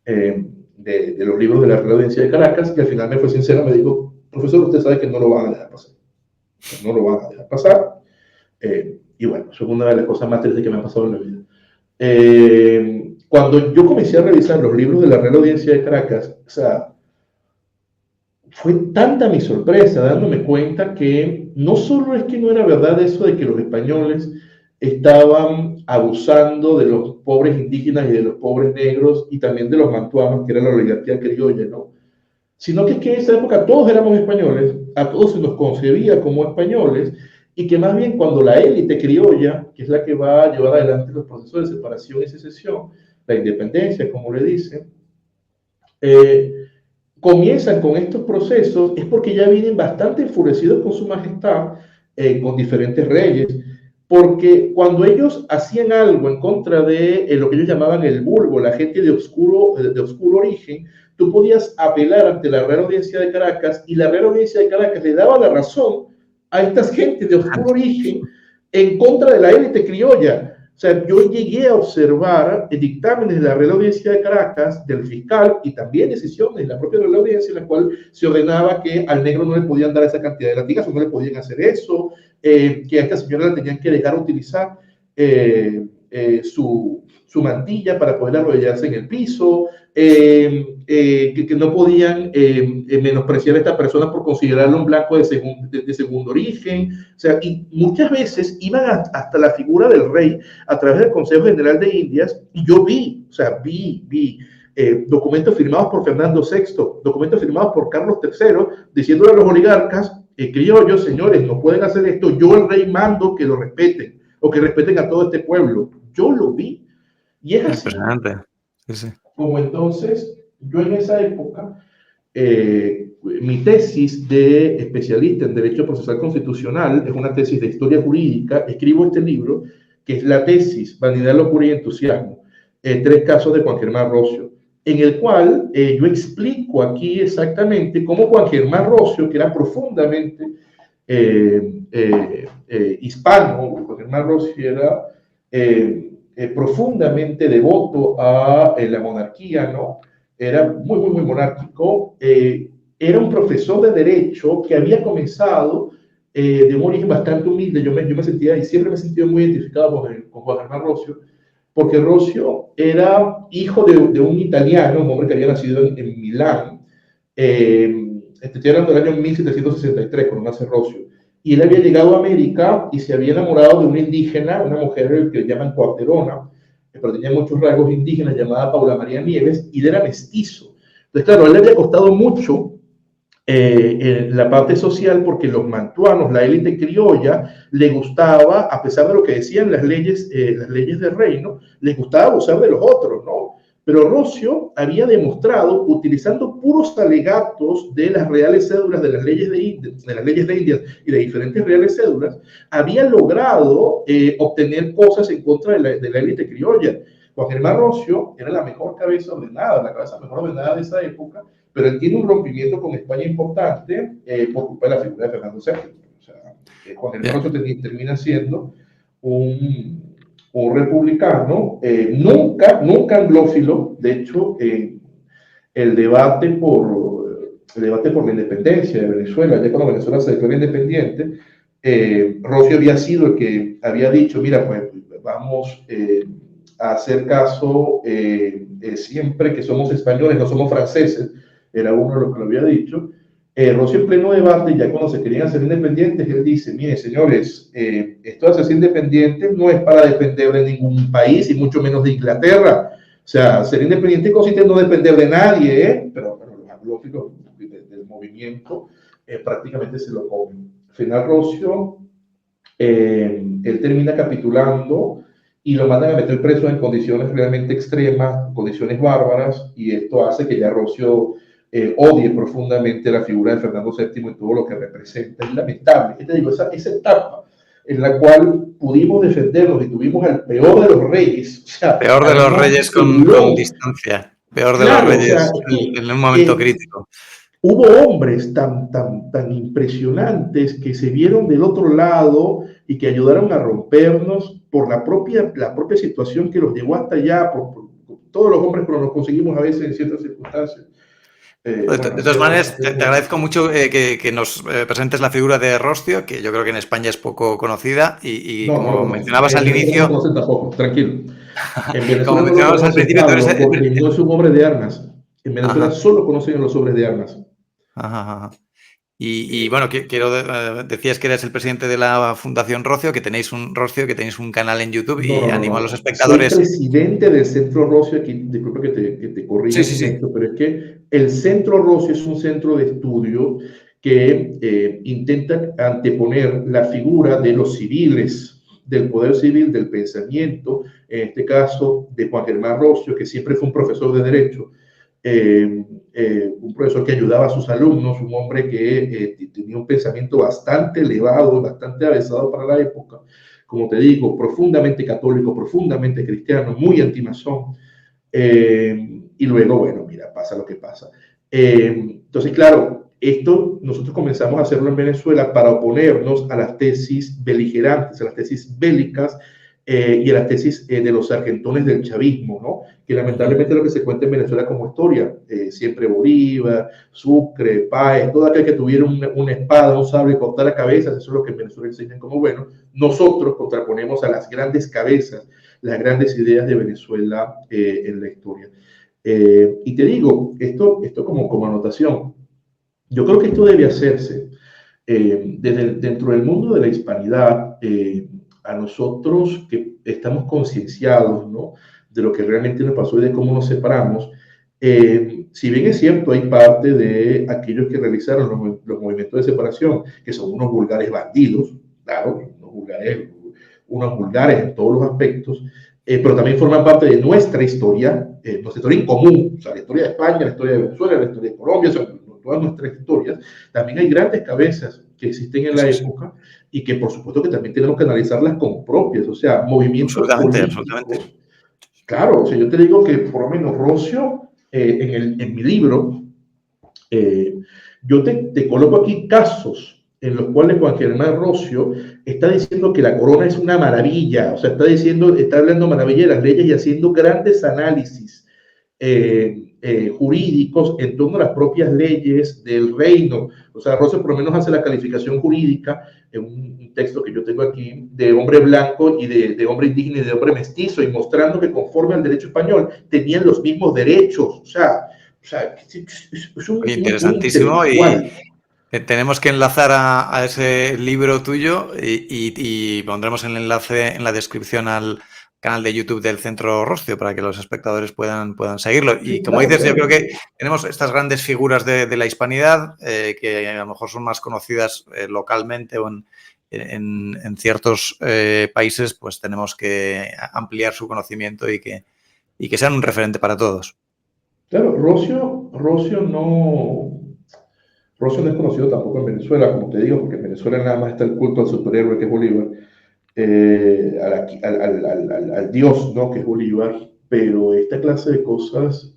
de los libros de la Real Audiencia de Caracas, que al final me fue sincero, me dijo: profesor, usted sabe que no lo van a dejar pasar. No lo van a dejar pasar. Y bueno, eso es una de las cosas más tristes que me han pasado en la vida. Cuando yo comencé a revisar los libros de la Real Audiencia de Caracas, o sea, fue tanta mi sorpresa dándome cuenta que no solo es que no era verdad eso de que los españoles estaban abusando de los pobres indígenas y de los pobres negros y también de los mantuanos, que era la oligarquía criolla, ¿no? Sino que es que en esa época todos éramos españoles, a todos se nos concebía como españoles, y que más bien cuando la élite criolla, que es la que va a llevar adelante los procesos de separación y secesión, la independencia, como le dicen, comienzan con estos procesos, es porque ya vienen bastante enfurecidos con su majestad, con diferentes reyes, porque cuando ellos hacían algo en contra de lo que ellos llamaban el vulgo, la gente de oscuro origen, tú podías apelar ante la Real Audiencia de Caracas, y la Real Audiencia de Caracas le daba la razón a estas gentes de oscuro origen en contra de la élite criolla. O sea, yo llegué a observar dictámenes de la Real Audiencia de Caracas, del fiscal, y también decisiones de la propia Real Audiencia, en la cual se ordenaba que al negro no le podían dar esa cantidad de latigazos, no le podían hacer eso, que a esta señora le tenían que dejar utilizar su mantilla para poder arrodillarse en el piso, que no podían menospreciar a esta persona por considerarlo un blanco de segundo origen. O sea, y muchas veces iban hasta la figura del rey a través del Consejo General de Indias, y yo vi documentos firmados por Fernando VI, documentos firmados por Carlos III, diciéndole a los oligarcas criollos: señores, no pueden hacer esto, yo el rey mando que lo respeten, o que respeten a todo este pueblo. Yo lo vi, y es así. Impresionante. Sí, sí. Como entonces, yo en esa época, mi tesis de especialista en Derecho Procesal Constitucional es una tesis de historia jurídica. Escribo este libro, que es la tesis Vanidad, Locura y Entusiasmo, 3 casos de Juan Germán Rocio, en el cual yo explico aquí exactamente cómo Juan Germán Rocio, que era profundamente hispano, Juan Germán Rocio era profundamente devoto a la monarquía, ¿no? Era muy monárquico. Era un profesor de Derecho que había comenzado de un origen bastante humilde. Yo me sentía, y siempre me he sentido muy identificado con Juan Germán Rocio, porque Rocio era hijo de un italiano, un hombre que había nacido en Milán. Estoy hablando del año 1763, cuando nace Rocio. Y él había llegado a América y se había enamorado de una indígena, una mujer que llaman cuarterona, pero tenía muchos rasgos indígenas, llamada Paula María Nieves, y él era mestizo. Entonces, claro, a él le había costado mucho la parte social, porque los mantuanos, la élite criolla, le gustaba, a pesar de lo que decían las leyes del reino, les gustaba abusar de los otros, ¿no? Pero Rocio había demostrado, utilizando puros alegatos de las reales cédulas de las leyes de Indias y de diferentes reales cédulas, había logrado obtener cosas en contra de la élite criolla. Juan Germán Rocio era la mejor cabeza ordenada, la cabeza mejor ordenada de esa época, pero él tiene un rompimiento con España importante por culpa de la figura de Fernando VII. O sea, Juan Germán Rocio termina siendo un un republicano, nunca anglófilo. De hecho, el debate por la independencia de Venezuela, ya cuando Venezuela se declaró independiente, Rossi había sido el que había dicho, mira, pues vamos a hacer caso siempre que somos españoles, no somos franceses, era uno de los que lo había dicho. Rossi en pleno debate, ya cuando se querían hacer independientes, él dice, mire señores, esto de hacerse independiente no es para depender de ningún país y mucho menos de Inglaterra. O sea, ser independiente consiste en no depender de nadie, pero los anglóficos del movimiento prácticamente se lo comen. Al final Rossi, él termina capitulando y lo mandan a meter preso en condiciones realmente extremas, condiciones bárbaras, y esto hace que ya Rossi odie profundamente la figura de Fernando VII y todo lo que representa. Es lamentable. ¿Qué te digo? Esa etapa en la cual pudimos defendernos y tuvimos al peor de los reyes. O sea, Peor de los reyes con distancia. Peor de los claro, o sea, reyes en un momento crítico. Hubo hombres tan impresionantes que se vieron del otro lado y que ayudaron a rompernos por la propia situación que los llevó hasta allá, por todos los hombres que nos conseguimos a veces en ciertas circunstancias. De todas maneras, te agradezco mucho que nos presentes la figura de Roscio, que yo creo que en España es poco conocida y no, como no mencionabas al Venezuela no inicio... lo conocen tampoco, tranquilo. En Como Venezuela no lo mencionabas al conocen, principio, tú eres Pablo, porque no es un hombre de armas. En Venezuela Ajá, solo conocen los hombres de armas. ajá, ajá. Y bueno, decías que eres el presidente de la Fundación Rocio, que tenéis un canal en YouTube No, y no, no, animo a los no. Soy espectadores. presidente del Centro Rocio, aquí, disculpa que te corrija Sí, sí, con sí. esto, pero es que el Centro Rocio es un centro de estudio que intenta anteponer la figura de los civiles, del poder civil, del pensamiento, en este caso de Juan Germán Rocio, que siempre fue un profesor de Derecho, un profesor que ayudaba a sus alumnos, un hombre que tenía un pensamiento bastante elevado, bastante avanzado para la época, como te digo, profundamente católico, profundamente cristiano, muy antimasón. Y luego, bueno, mira, pasa lo que pasa. Entonces, claro, esto nosotros comenzamos a hacerlo en Venezuela para oponernos a las tesis beligerantes, a las tesis bélicas y a las tesis de los sargentones del chavismo, ¿no? Que lamentablemente es lo que se cuenta en Venezuela como historia. Siempre Bolívar, Sucre, Páez, todo aquel que tuviera una espada, un sable, cortar cabezas, eso es lo que en Venezuela enseñan como bueno. Nosotros contraponemos a las grandes cabezas, las grandes ideas de Venezuela en la historia. Y te digo, esto como anotación, yo creo que esto debe hacerse dentro del mundo de la hispanidad, a nosotros que estamos concienciados, ¿no?, de lo que realmente nos pasó y de cómo nos separamos. Si bien es cierto, hay parte de aquellos que realizaron los movimientos de separación, que son unos vulgares bandidos, claro, unos vulgares en todos los aspectos, pero también forman parte de nuestra historia en común, o sea, la historia de España, la historia de Venezuela, la historia de Colombia, o sea, todas nuestras historias. También hay grandes cabezas que existen en la época y que por supuesto que también tenemos que analizarlas como propias, o sea, movimientos Absolutamente, absolutamente. políticos. Claro, o sea, yo te digo que por lo menos Rocio, en mi libro, yo te coloco aquí casos en los cuales Juan Germán Rocio está diciendo que la corona es una maravilla, o sea, está hablando maravilla de las leyes y haciendo grandes análisis jurídicos en torno a las propias leyes del reino. O sea, Rocio por lo menos hace la calificación jurídica en un texto que yo tengo aquí de hombre blanco y de hombre indígena y de hombre mestizo, y mostrando que conforme al derecho español tenían los mismos derechos. O sea es un Interesantísimo y intelectual. tenemos que enlazar a ese libro tuyo y pondremos el enlace en la descripción al canal de YouTube del Centro Roscio para que los espectadores puedan seguirlo. Y Sí, como claro, dices, yo claro. creo que tenemos estas grandes figuras de la hispanidad que a lo mejor son más conocidas localmente o en ciertos países, pues tenemos que ampliar su conocimiento y que sean un referente para todos. Claro, Rocio no es conocido tampoco en Venezuela, como te digo, porque en Venezuela nada más está el culto al superhéroe que es Bolívar, al dios, ¿no?, que es Bolívar, pero esta clase de cosas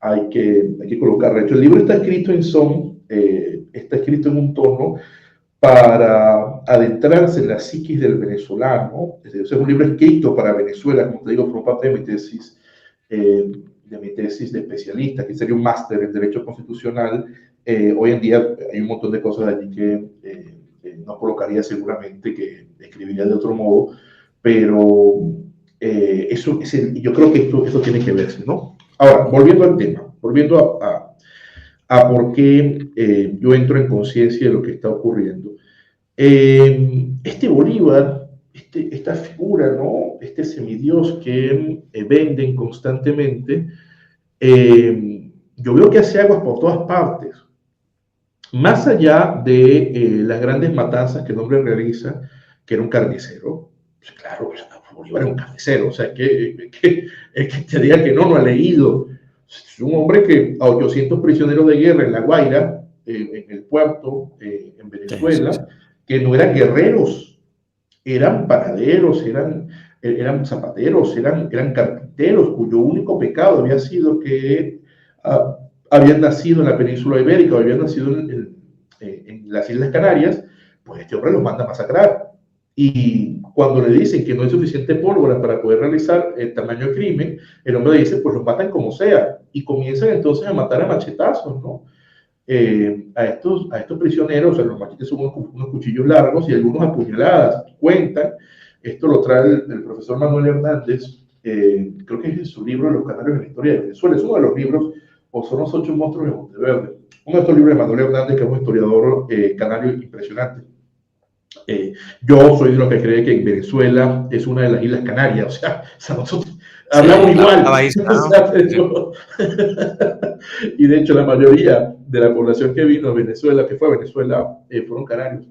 hay que colocar. De hecho, el libro está escrito en son, está escrito en un tono para adentrarse en la psiquis del venezolano. Es un libro escrito para Venezuela, como te digo, por parte de mi tesis de especialista, que sería un máster en Derecho Constitucional. Hoy en día hay un montón de cosas allí que no colocaría seguramente, que escribiría de otro modo, pero yo creo que esto tiene que verse, ¿no? Ahora, volviendo al tema, volviendo a por qué yo entro en conciencia de lo que está ocurriendo. Este Bolívar, esta figura, ¿no? Este semidios que venden constantemente, yo veo que hace aguas por todas partes. Más allá de las grandes matanzas que el hombre realiza, que era un carnicero, pues claro, Bolívar era un carnicero, o sea, que te diga que no ha leído. Es un hombre que a 800 prisioneros de guerra en La Guaira, en el puerto, en Venezuela, que no eran guerreros, eran panaderos, eran zapateros, eran carpinteros, cuyo único pecado había sido que habían nacido en la península ibérica o habían nacido en las Islas Canarias. Pues este hombre los manda a masacrar. Y cuando le dicen que no hay suficiente pólvora para poder realizar el tamaño de crimen, el hombre dice, pues los matan como sea. Y comienzan entonces a matar a machetazos, ¿no? A estos prisioneros, o sea, los machetes son unos cuchillos largos y algunos apuñaladas. Cuentan, esto lo trae el profesor Manuel Hernández, creo que es en su libro Los Canarios en la Historia de Venezuela. Es uno de los libros, o son los 8 monstruos de Monteverde. Uno de estos libros de Manuel Hernández, que es un historiador canario impresionante. Yo soy de los que cree que Venezuela es una de las Islas Canarias, o sea nosotros hablamos igual. Y de hecho la mayoría de la población que vino a Venezuela, que fue a Venezuela, fueron canarios.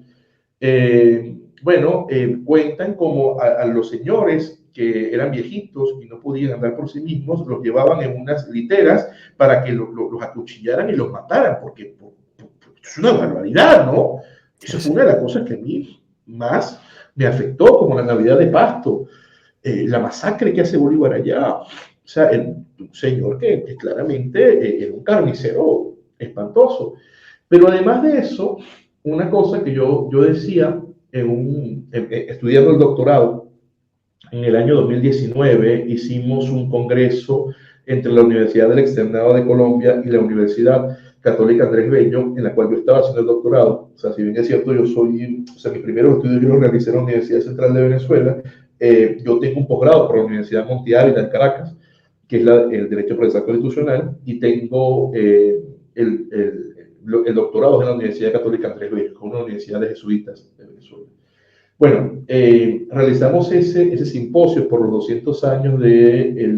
Cuentan como a los señores que eran viejitos y no podían andar por sí mismos, los llevaban en unas literas para que los acuchillaran y los mataran, porque es una barbaridad, ¿no? Eso fue una de las cosas que a mí más me afectó, como la Navidad de Pasto, la masacre que hace Bolívar allá. O sea, un señor que claramente era un carnicero espantoso. Pero además de eso, una cosa que yo decía estudiando el doctorado, en el año 2019 hicimos un congreso entre la Universidad del Externado de Colombia y la Universidad Católica Andrés Bello, en la cual yo estaba haciendo el doctorado. O sea, si bien es cierto, mis primeros estudios yo los realicé en la Universidad Central de Venezuela. Yo tengo un posgrado por la Universidad Monte Ávila en Caracas, que es el Derecho Procesal Constitucional, y tengo el doctorado en la Universidad Católica Andrés Bello, que es una universidad de jesuitas de Venezuela. Bueno, realizamos ese simposio por los 200 años de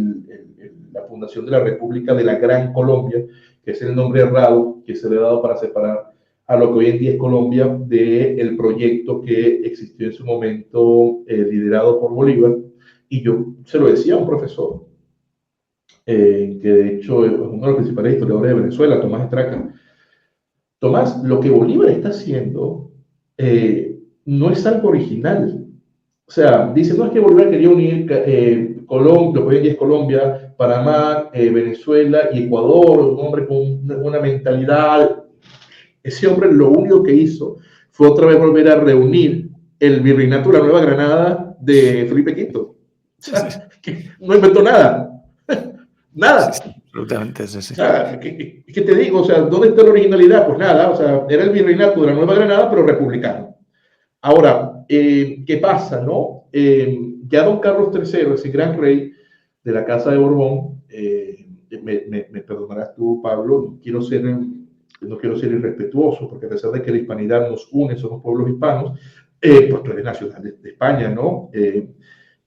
la fundación de la República de la Gran Colombia, que es el nombre errado que se le ha dado para separar a lo que hoy en día es Colombia del proyecto que existió en su momento liderado por Bolívar. Y yo se lo decía a un profesor, que de hecho es uno de los principales historiadores de Venezuela, Tomás Estraca. Tomás, lo que Bolívar está haciendo no es algo original. O sea, dice, no es que Bolívar quería unir Colombia, lo que hoy en día es Colombia, Panamá, Venezuela y Ecuador, un hombre con una mentalidad. Ese hombre lo único que hizo fue otra vez volver a reunir el virreinato de la Nueva Granada de Felipe V. O sea, que no inventó nada. Nada. Sí, absolutamente, sí. O sea, ¿qué te digo? O sea, ¿dónde está la originalidad? Pues nada, o sea, era el virreinato de la Nueva Granada, pero republicano. Ahora, ¿qué pasa, no? Ya don Carlos III, ese gran rey de la Casa de Borbón, me perdonarás tú, Pablo, no quiero ser irrespetuoso, porque a pesar de que la hispanidad nos une, somos pueblos hispanos, pues tú eres nacional de España, ¿no?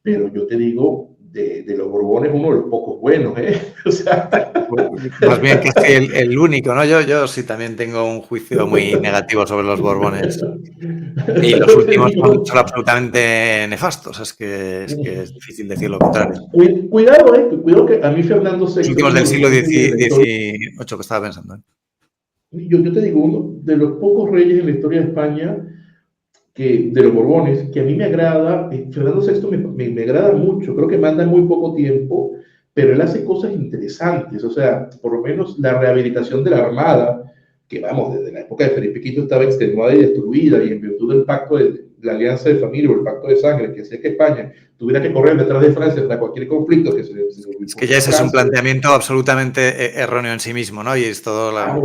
Pero yo te digo, de los Borbones, uno de los pocos buenos, ¿eh? O sea... Más bien que es el único, ¿no? Yo sí también tengo un juicio muy negativo sobre los Borbones. Y los últimos son absolutamente nefastos. Es que es difícil decir lo contrario. Cuidado que a mí Fernando VI... Los últimos del siglo XVIII que estaba pensando. Yo te digo, uno de los pocos reyes en la historia de España, de los Borbones, que a mí me agrada. Fernando VI me agrada mucho, creo que manda muy poco tiempo, pero él hace cosas interesantes. O sea, por lo menos la rehabilitación de la Armada, que vamos, desde la época de Felipe V estaba extenuada y destruida, y en virtud del pacto de la alianza de familia o el pacto de sangre, que hacía que España tuviera que correr detrás de Francia para cualquier conflicto que se Es que ya ese es un planteamiento absolutamente erróneo en sí mismo, ¿no? Y es todo la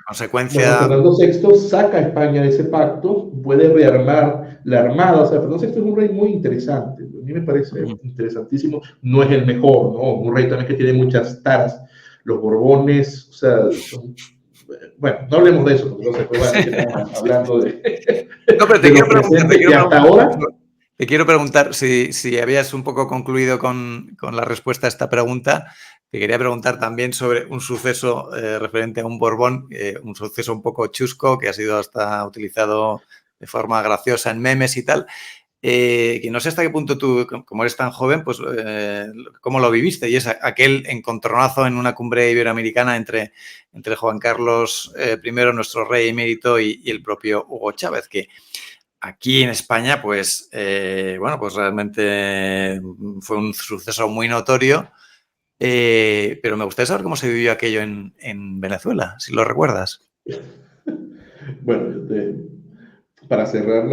consecuencia... Bueno, Fernando VI saca a España de ese pacto, puede rearmar la armada. O sea, Fernando VI es un rey muy interesante. A mí me parece interesantísimo. No es el mejor, ¿no? Un rey también que tiene muchas taras. Los Borbones, o sea, son... Bueno, no hablemos de eso, porque no se puede estamos hablando de... No, pero te quiero preguntar, y hasta ahora... Te quiero preguntar si habías un poco concluido con la respuesta a esta pregunta. Te quería preguntar también sobre un suceso referente a un Borbón, un suceso un poco chusco que ha sido hasta utilizado de forma graciosa en memes y tal. Que no sé hasta qué punto tú, como eres tan joven, pues cómo lo viviste. Y es aquel encontronazo en una cumbre iberoamericana entre Juan Carlos I, nuestro rey emérito, y el propio Hugo Chávez, que aquí en España, pues, bueno, pues realmente fue un suceso muy notorio, pero me gustaría saber cómo se vivió aquello en Venezuela, si lo recuerdas. Bueno, para cerrar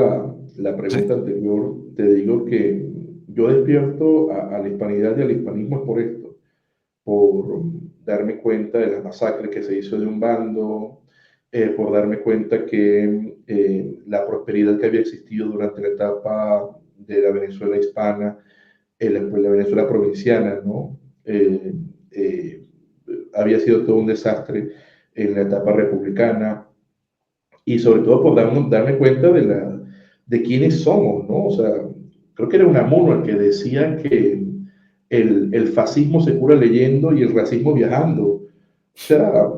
la pregunta anterior, te digo que yo despierto a la hispanidad y al hispanismo por esto, por darme cuenta de la masacre que se hizo de un bando, por darme cuenta que la prosperidad que había existido durante la etapa de la Venezuela hispana, la Venezuela provinciana, ¿no? Eh, había sido todo un desastre en la etapa republicana, y sobre todo por darme cuenta de quiénes somos, ¿no? O sea, creo que era Unamuno el que decía que el fascismo se cura leyendo y el racismo viajando. O sea,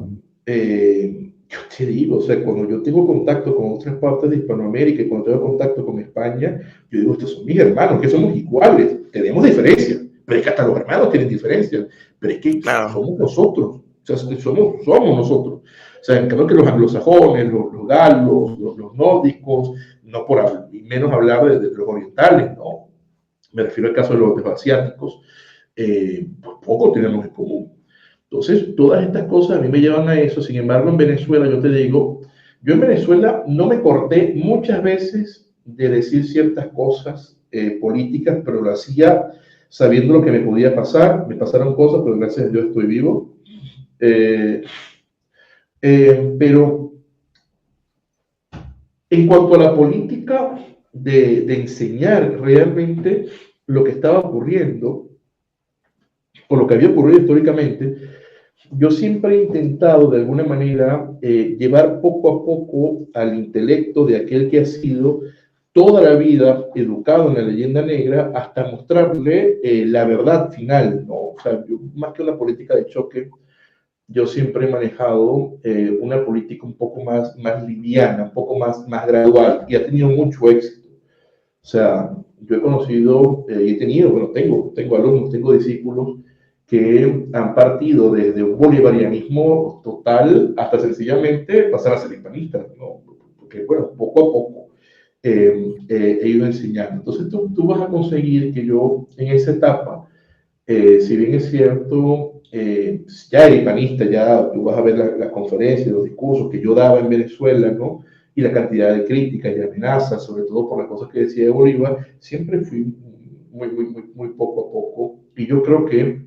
yo te digo, o sea, cuando yo tengo contacto con otras partes de Hispanoamérica y cuando tengo contacto con España, yo digo, estos son mis hermanos, que somos iguales, tenemos diferencias, pero es que hasta los hermanos tienen diferencias, pero es que claro, somos nosotros, o sea, somos nosotros. O sea, en cambio que los anglosajones, los galos, los nórdicos, no por menos hablar de los orientales, ¿no? Me refiero al caso de los asiáticos, pues poco tenemos en común. Entonces, todas estas cosas a mí me llevan a eso. Sin embargo, en Venezuela, yo te digo, yo en Venezuela no me corté muchas veces de decir ciertas cosas políticas, pero lo hacía sabiendo lo que me podía pasar. Me pasaron cosas, pero gracias a Dios estoy vivo. Pero en cuanto a la política de enseñar realmente lo que estaba ocurriendo, o lo que había ocurrido históricamente, yo siempre he intentado de alguna manera llevar poco a poco al intelecto de aquel que ha sido toda la vida educado en la leyenda negra hasta mostrarle la verdad final, ¿no? O sea, yo, más que una política de choque, yo siempre he manejado una política un poco más liviana, un poco más gradual, y ha tenido mucho éxito. O sea, yo he conocido y he tenido, bueno, tengo alumnos, tengo discípulos que han partido desde un bolivarianismo total hasta sencillamente pasar a ser hispanistas, ¿no? Porque, bueno, poco a poco he ido enseñando. Entonces tú vas a conseguir que yo en esa etapa, si bien es cierto, ya era hispanista, ya tú vas a ver las conferencias, los discursos que yo daba en Venezuela, ¿no? Y la cantidad de críticas y amenazas, sobre todo por las cosas que decía de Bolívar, siempre fui muy poco a poco. Y yo creo que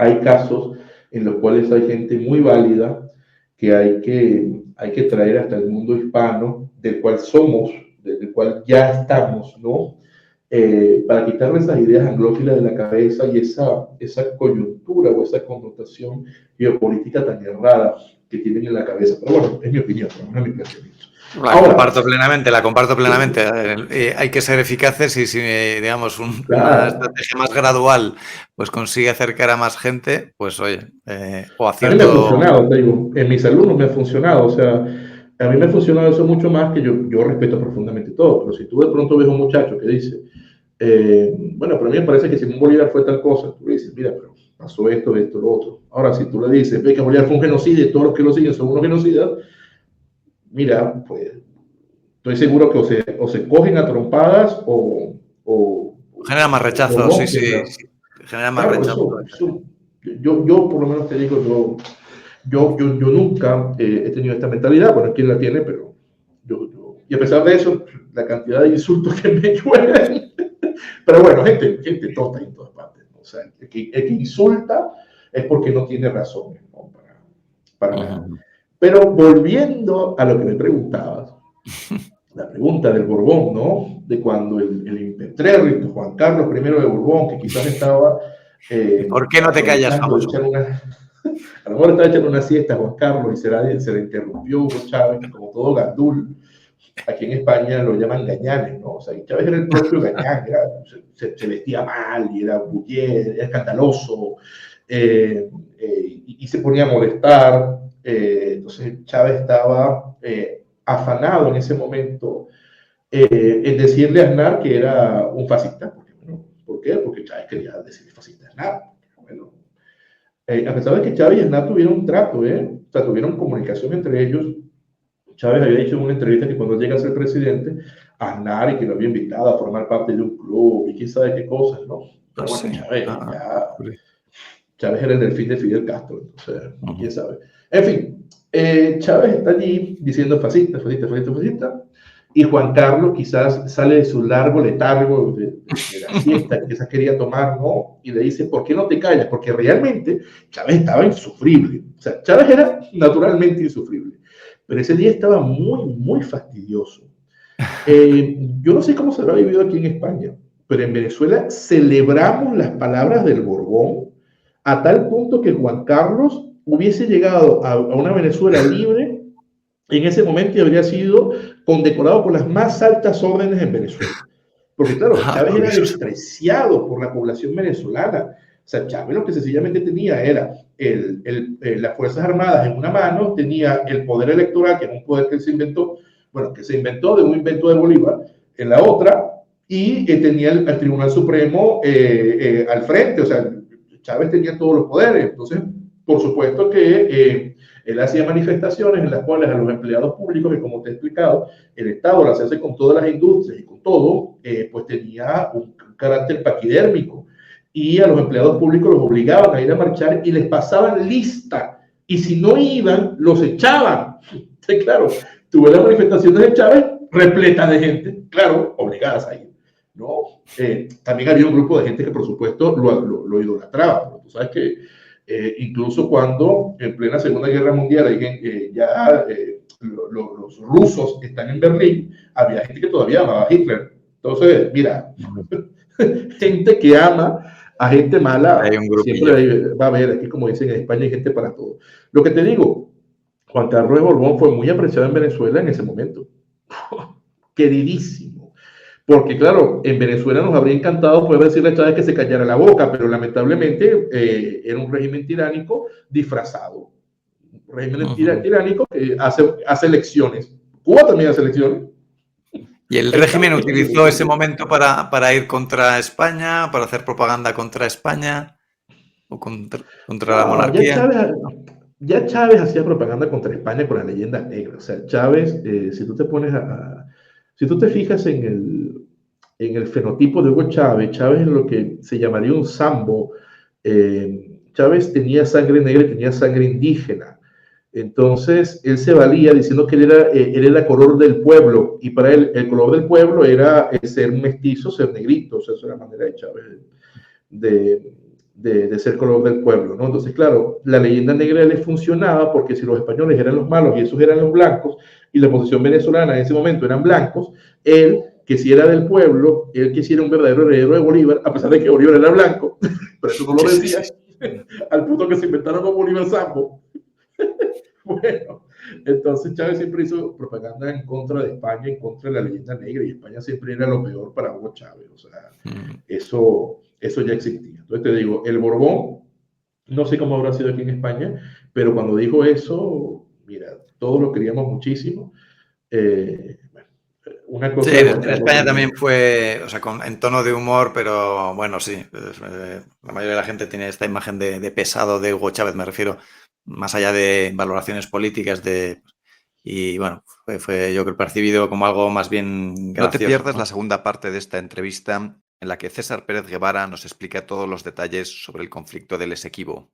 hay casos en los cuales hay gente muy válida que hay que traer hasta el mundo hispano, del cual somos, del cual ya estamos, ¿no? Para quitarle esas ideas anglófilas de la cabeza y esa coyuntura o esa connotación geopolítica tan errada que tienen en la cabeza. Pero bueno, es mi opinión, no es mi pensamiento. La comparto plenamente. Hay que ser eficaces y si, digamos, una estrategia más gradual pues consigue acercar a más gente, pues oye, o A mí me ha funcionado, te digo, en mis alumnos me ha funcionado, o sea, a mí me ha funcionado eso mucho más que yo respeto profundamente todo, pero si tú de pronto ves un muchacho que dice, bueno, pero a mí me parece que Simón Bolívar fue tal cosa, tú le dices, mira, pero pasó esto, lo otro. Ahora, si tú le dices, ve que Bolívar fue un genocida y todos los que lo siguen son unos genocidas, mira, pues estoy seguro que o se cogen a trompadas genera más rechazo, sí, genera más claro, rechazo. yo por lo menos te digo, yo nunca he tenido esta mentalidad, bueno, quién la tiene, pero yo Y a pesar de eso, la cantidad de insultos que me llueven. Pero bueno, gente tonta en todas partes, ¿no? O sea, el que insulta es porque no tiene razones, ¿no? Para nada. Pero volviendo a lo que me preguntabas, la pregunta del Borbón, ¿no? De cuando el impetrérrito Juan Carlos I de Borbón, que quizás estaba ¿Por qué no te callas, aprovechando de famoso? echar una, a lo mejor estaba echando una siesta Juan Carlos y se le interrumpió Hugo Chávez, que como todo gandul, aquí en España lo llaman gañanes, ¿no? O sea, Chávez era el propio gañán, se vestía mal y era buller, era escandaloso, y se ponía a molestar. Entonces Chávez estaba afanado en ese momento en decirle a Aznar que era un fascista. ¿Por qué? Porque Chávez quería decirle fascista a Aznar. Bueno, a pesar de que Chávez y Aznar tuvieron un trato, o sea, tuvieron comunicación entre ellos. Chávez había dicho en una entrevista que cuando llega a ser presidente, Aznar y que lo había invitado a formar parte de un club y quién sabe qué cosas, ¿no? Pero bueno, Sí. Chávez era el delfín de Fidel Castro, entonces, quién sabe. En fin, Chávez está allí diciendo fascista, fascista, fascista, fascista, y Juan Carlos quizás sale de su largo letargo de la siesta que quizás quería tomar, ¿no? Y le dice, ¿por qué no te callas? Porque realmente Chávez estaba insufrible. O sea, Chávez era naturalmente insufrible. Pero ese día estaba muy, muy fastidioso. Yo no sé cómo se habrá vivido aquí en España, pero en Venezuela celebramos las palabras del Borbón a tal punto que Juan Carlos hubiese llegado a una Venezuela libre en ese momento y habría sido condecorado por las más altas órdenes en Venezuela. Porque claro, Chávez era despreciado por la población venezolana. O sea, Chávez lo que sencillamente tenía era las Fuerzas Armadas en una mano, tenía el poder electoral, que era un poder que se inventó, bueno, que se inventó de un invento de Bolívar, en la otra, y tenía el Tribunal Supremo al frente. O sea, Chávez tenía todos los poderes. Entonces, por supuesto que él hacía manifestaciones en las cuales a los empleados públicos, que como te he explicado, el Estado las hace con todas las industrias y con todo, pues tenía un carácter paquidérmico. Y a los empleados públicos los obligaban a ir a marchar y les pasaban lista. Y si no iban, los echaban. Entonces, claro, tuve las manifestaciones de Chávez repletas de gente, claro, obligadas a ir, ¿no? También había un grupo de gente que, por supuesto, lo idolatraba. Pero tú sabes que incluso cuando en plena Segunda Guerra Mundial los rusos están en Berlín, había gente que todavía amaba a Hitler. Entonces, mira, gente que ama a gente mala, siempre va a haber, aquí como dicen en España, hay gente para todo. Lo que te digo, Juan Carlos de Borbón fue muy apreciado en Venezuela en ese momento. Queridísimo. Porque claro, en Venezuela nos habría encantado poder decirle a Chávez que se callara la boca, pero lamentablemente era un régimen tiránico disfrazado. Un régimen tiránico que hace elecciones. Cuba también hace elecciones. ¿Y el régimen utilizó ese momento para ir contra España, para hacer propaganda contra España o contra la monarquía? Ya Chávez hacía propaganda contra España con la leyenda negra. O sea, Chávez, si tú te pones si tú te fijas en el fenotipo de Hugo Chávez, Chávez es lo que se llamaría un sambo. Chávez tenía sangre negra y tenía sangre indígena. Entonces, él se valía diciendo que él era el color del pueblo, y para él el color del pueblo era ser mestizo, ser negrito. O sea, esa era la manera de Chávez de ser color del pueblo, ¿no? Entonces, claro, la leyenda negra le funcionaba porque si los españoles eran los malos y esos eran los blancos, y la posición venezolana en ese momento eran blancos, él, que si era del pueblo, él que si era un verdadero heredero de Bolívar, a pesar de que Bolívar era blanco, pero eso no lo decía, al punto que se inventaron con Bolívar Sambo. Bueno, entonces Chávez siempre hizo propaganda en contra de España, en contra de la leyenda negra, y España siempre era lo peor para Hugo Chávez. O sea, eso ya existía. Entonces te digo, el Borbón, no sé cómo habrá sido aquí en España, pero cuando dijo eso, mira, todos lo queríamos muchísimo. Bueno, una cosa. Sí, en España también fue, o sea, en tono de humor, pero bueno, sí. La mayoría de la gente tiene esta imagen de pesado de Hugo Chávez, me refiero, más allá de valoraciones políticas y bueno, fue yo creo percibido como algo más bien gracioso. No te pierdas la segunda parte de esta entrevista en la que César Pérez Guevara nos explica todos los detalles sobre el conflicto del Esequibo.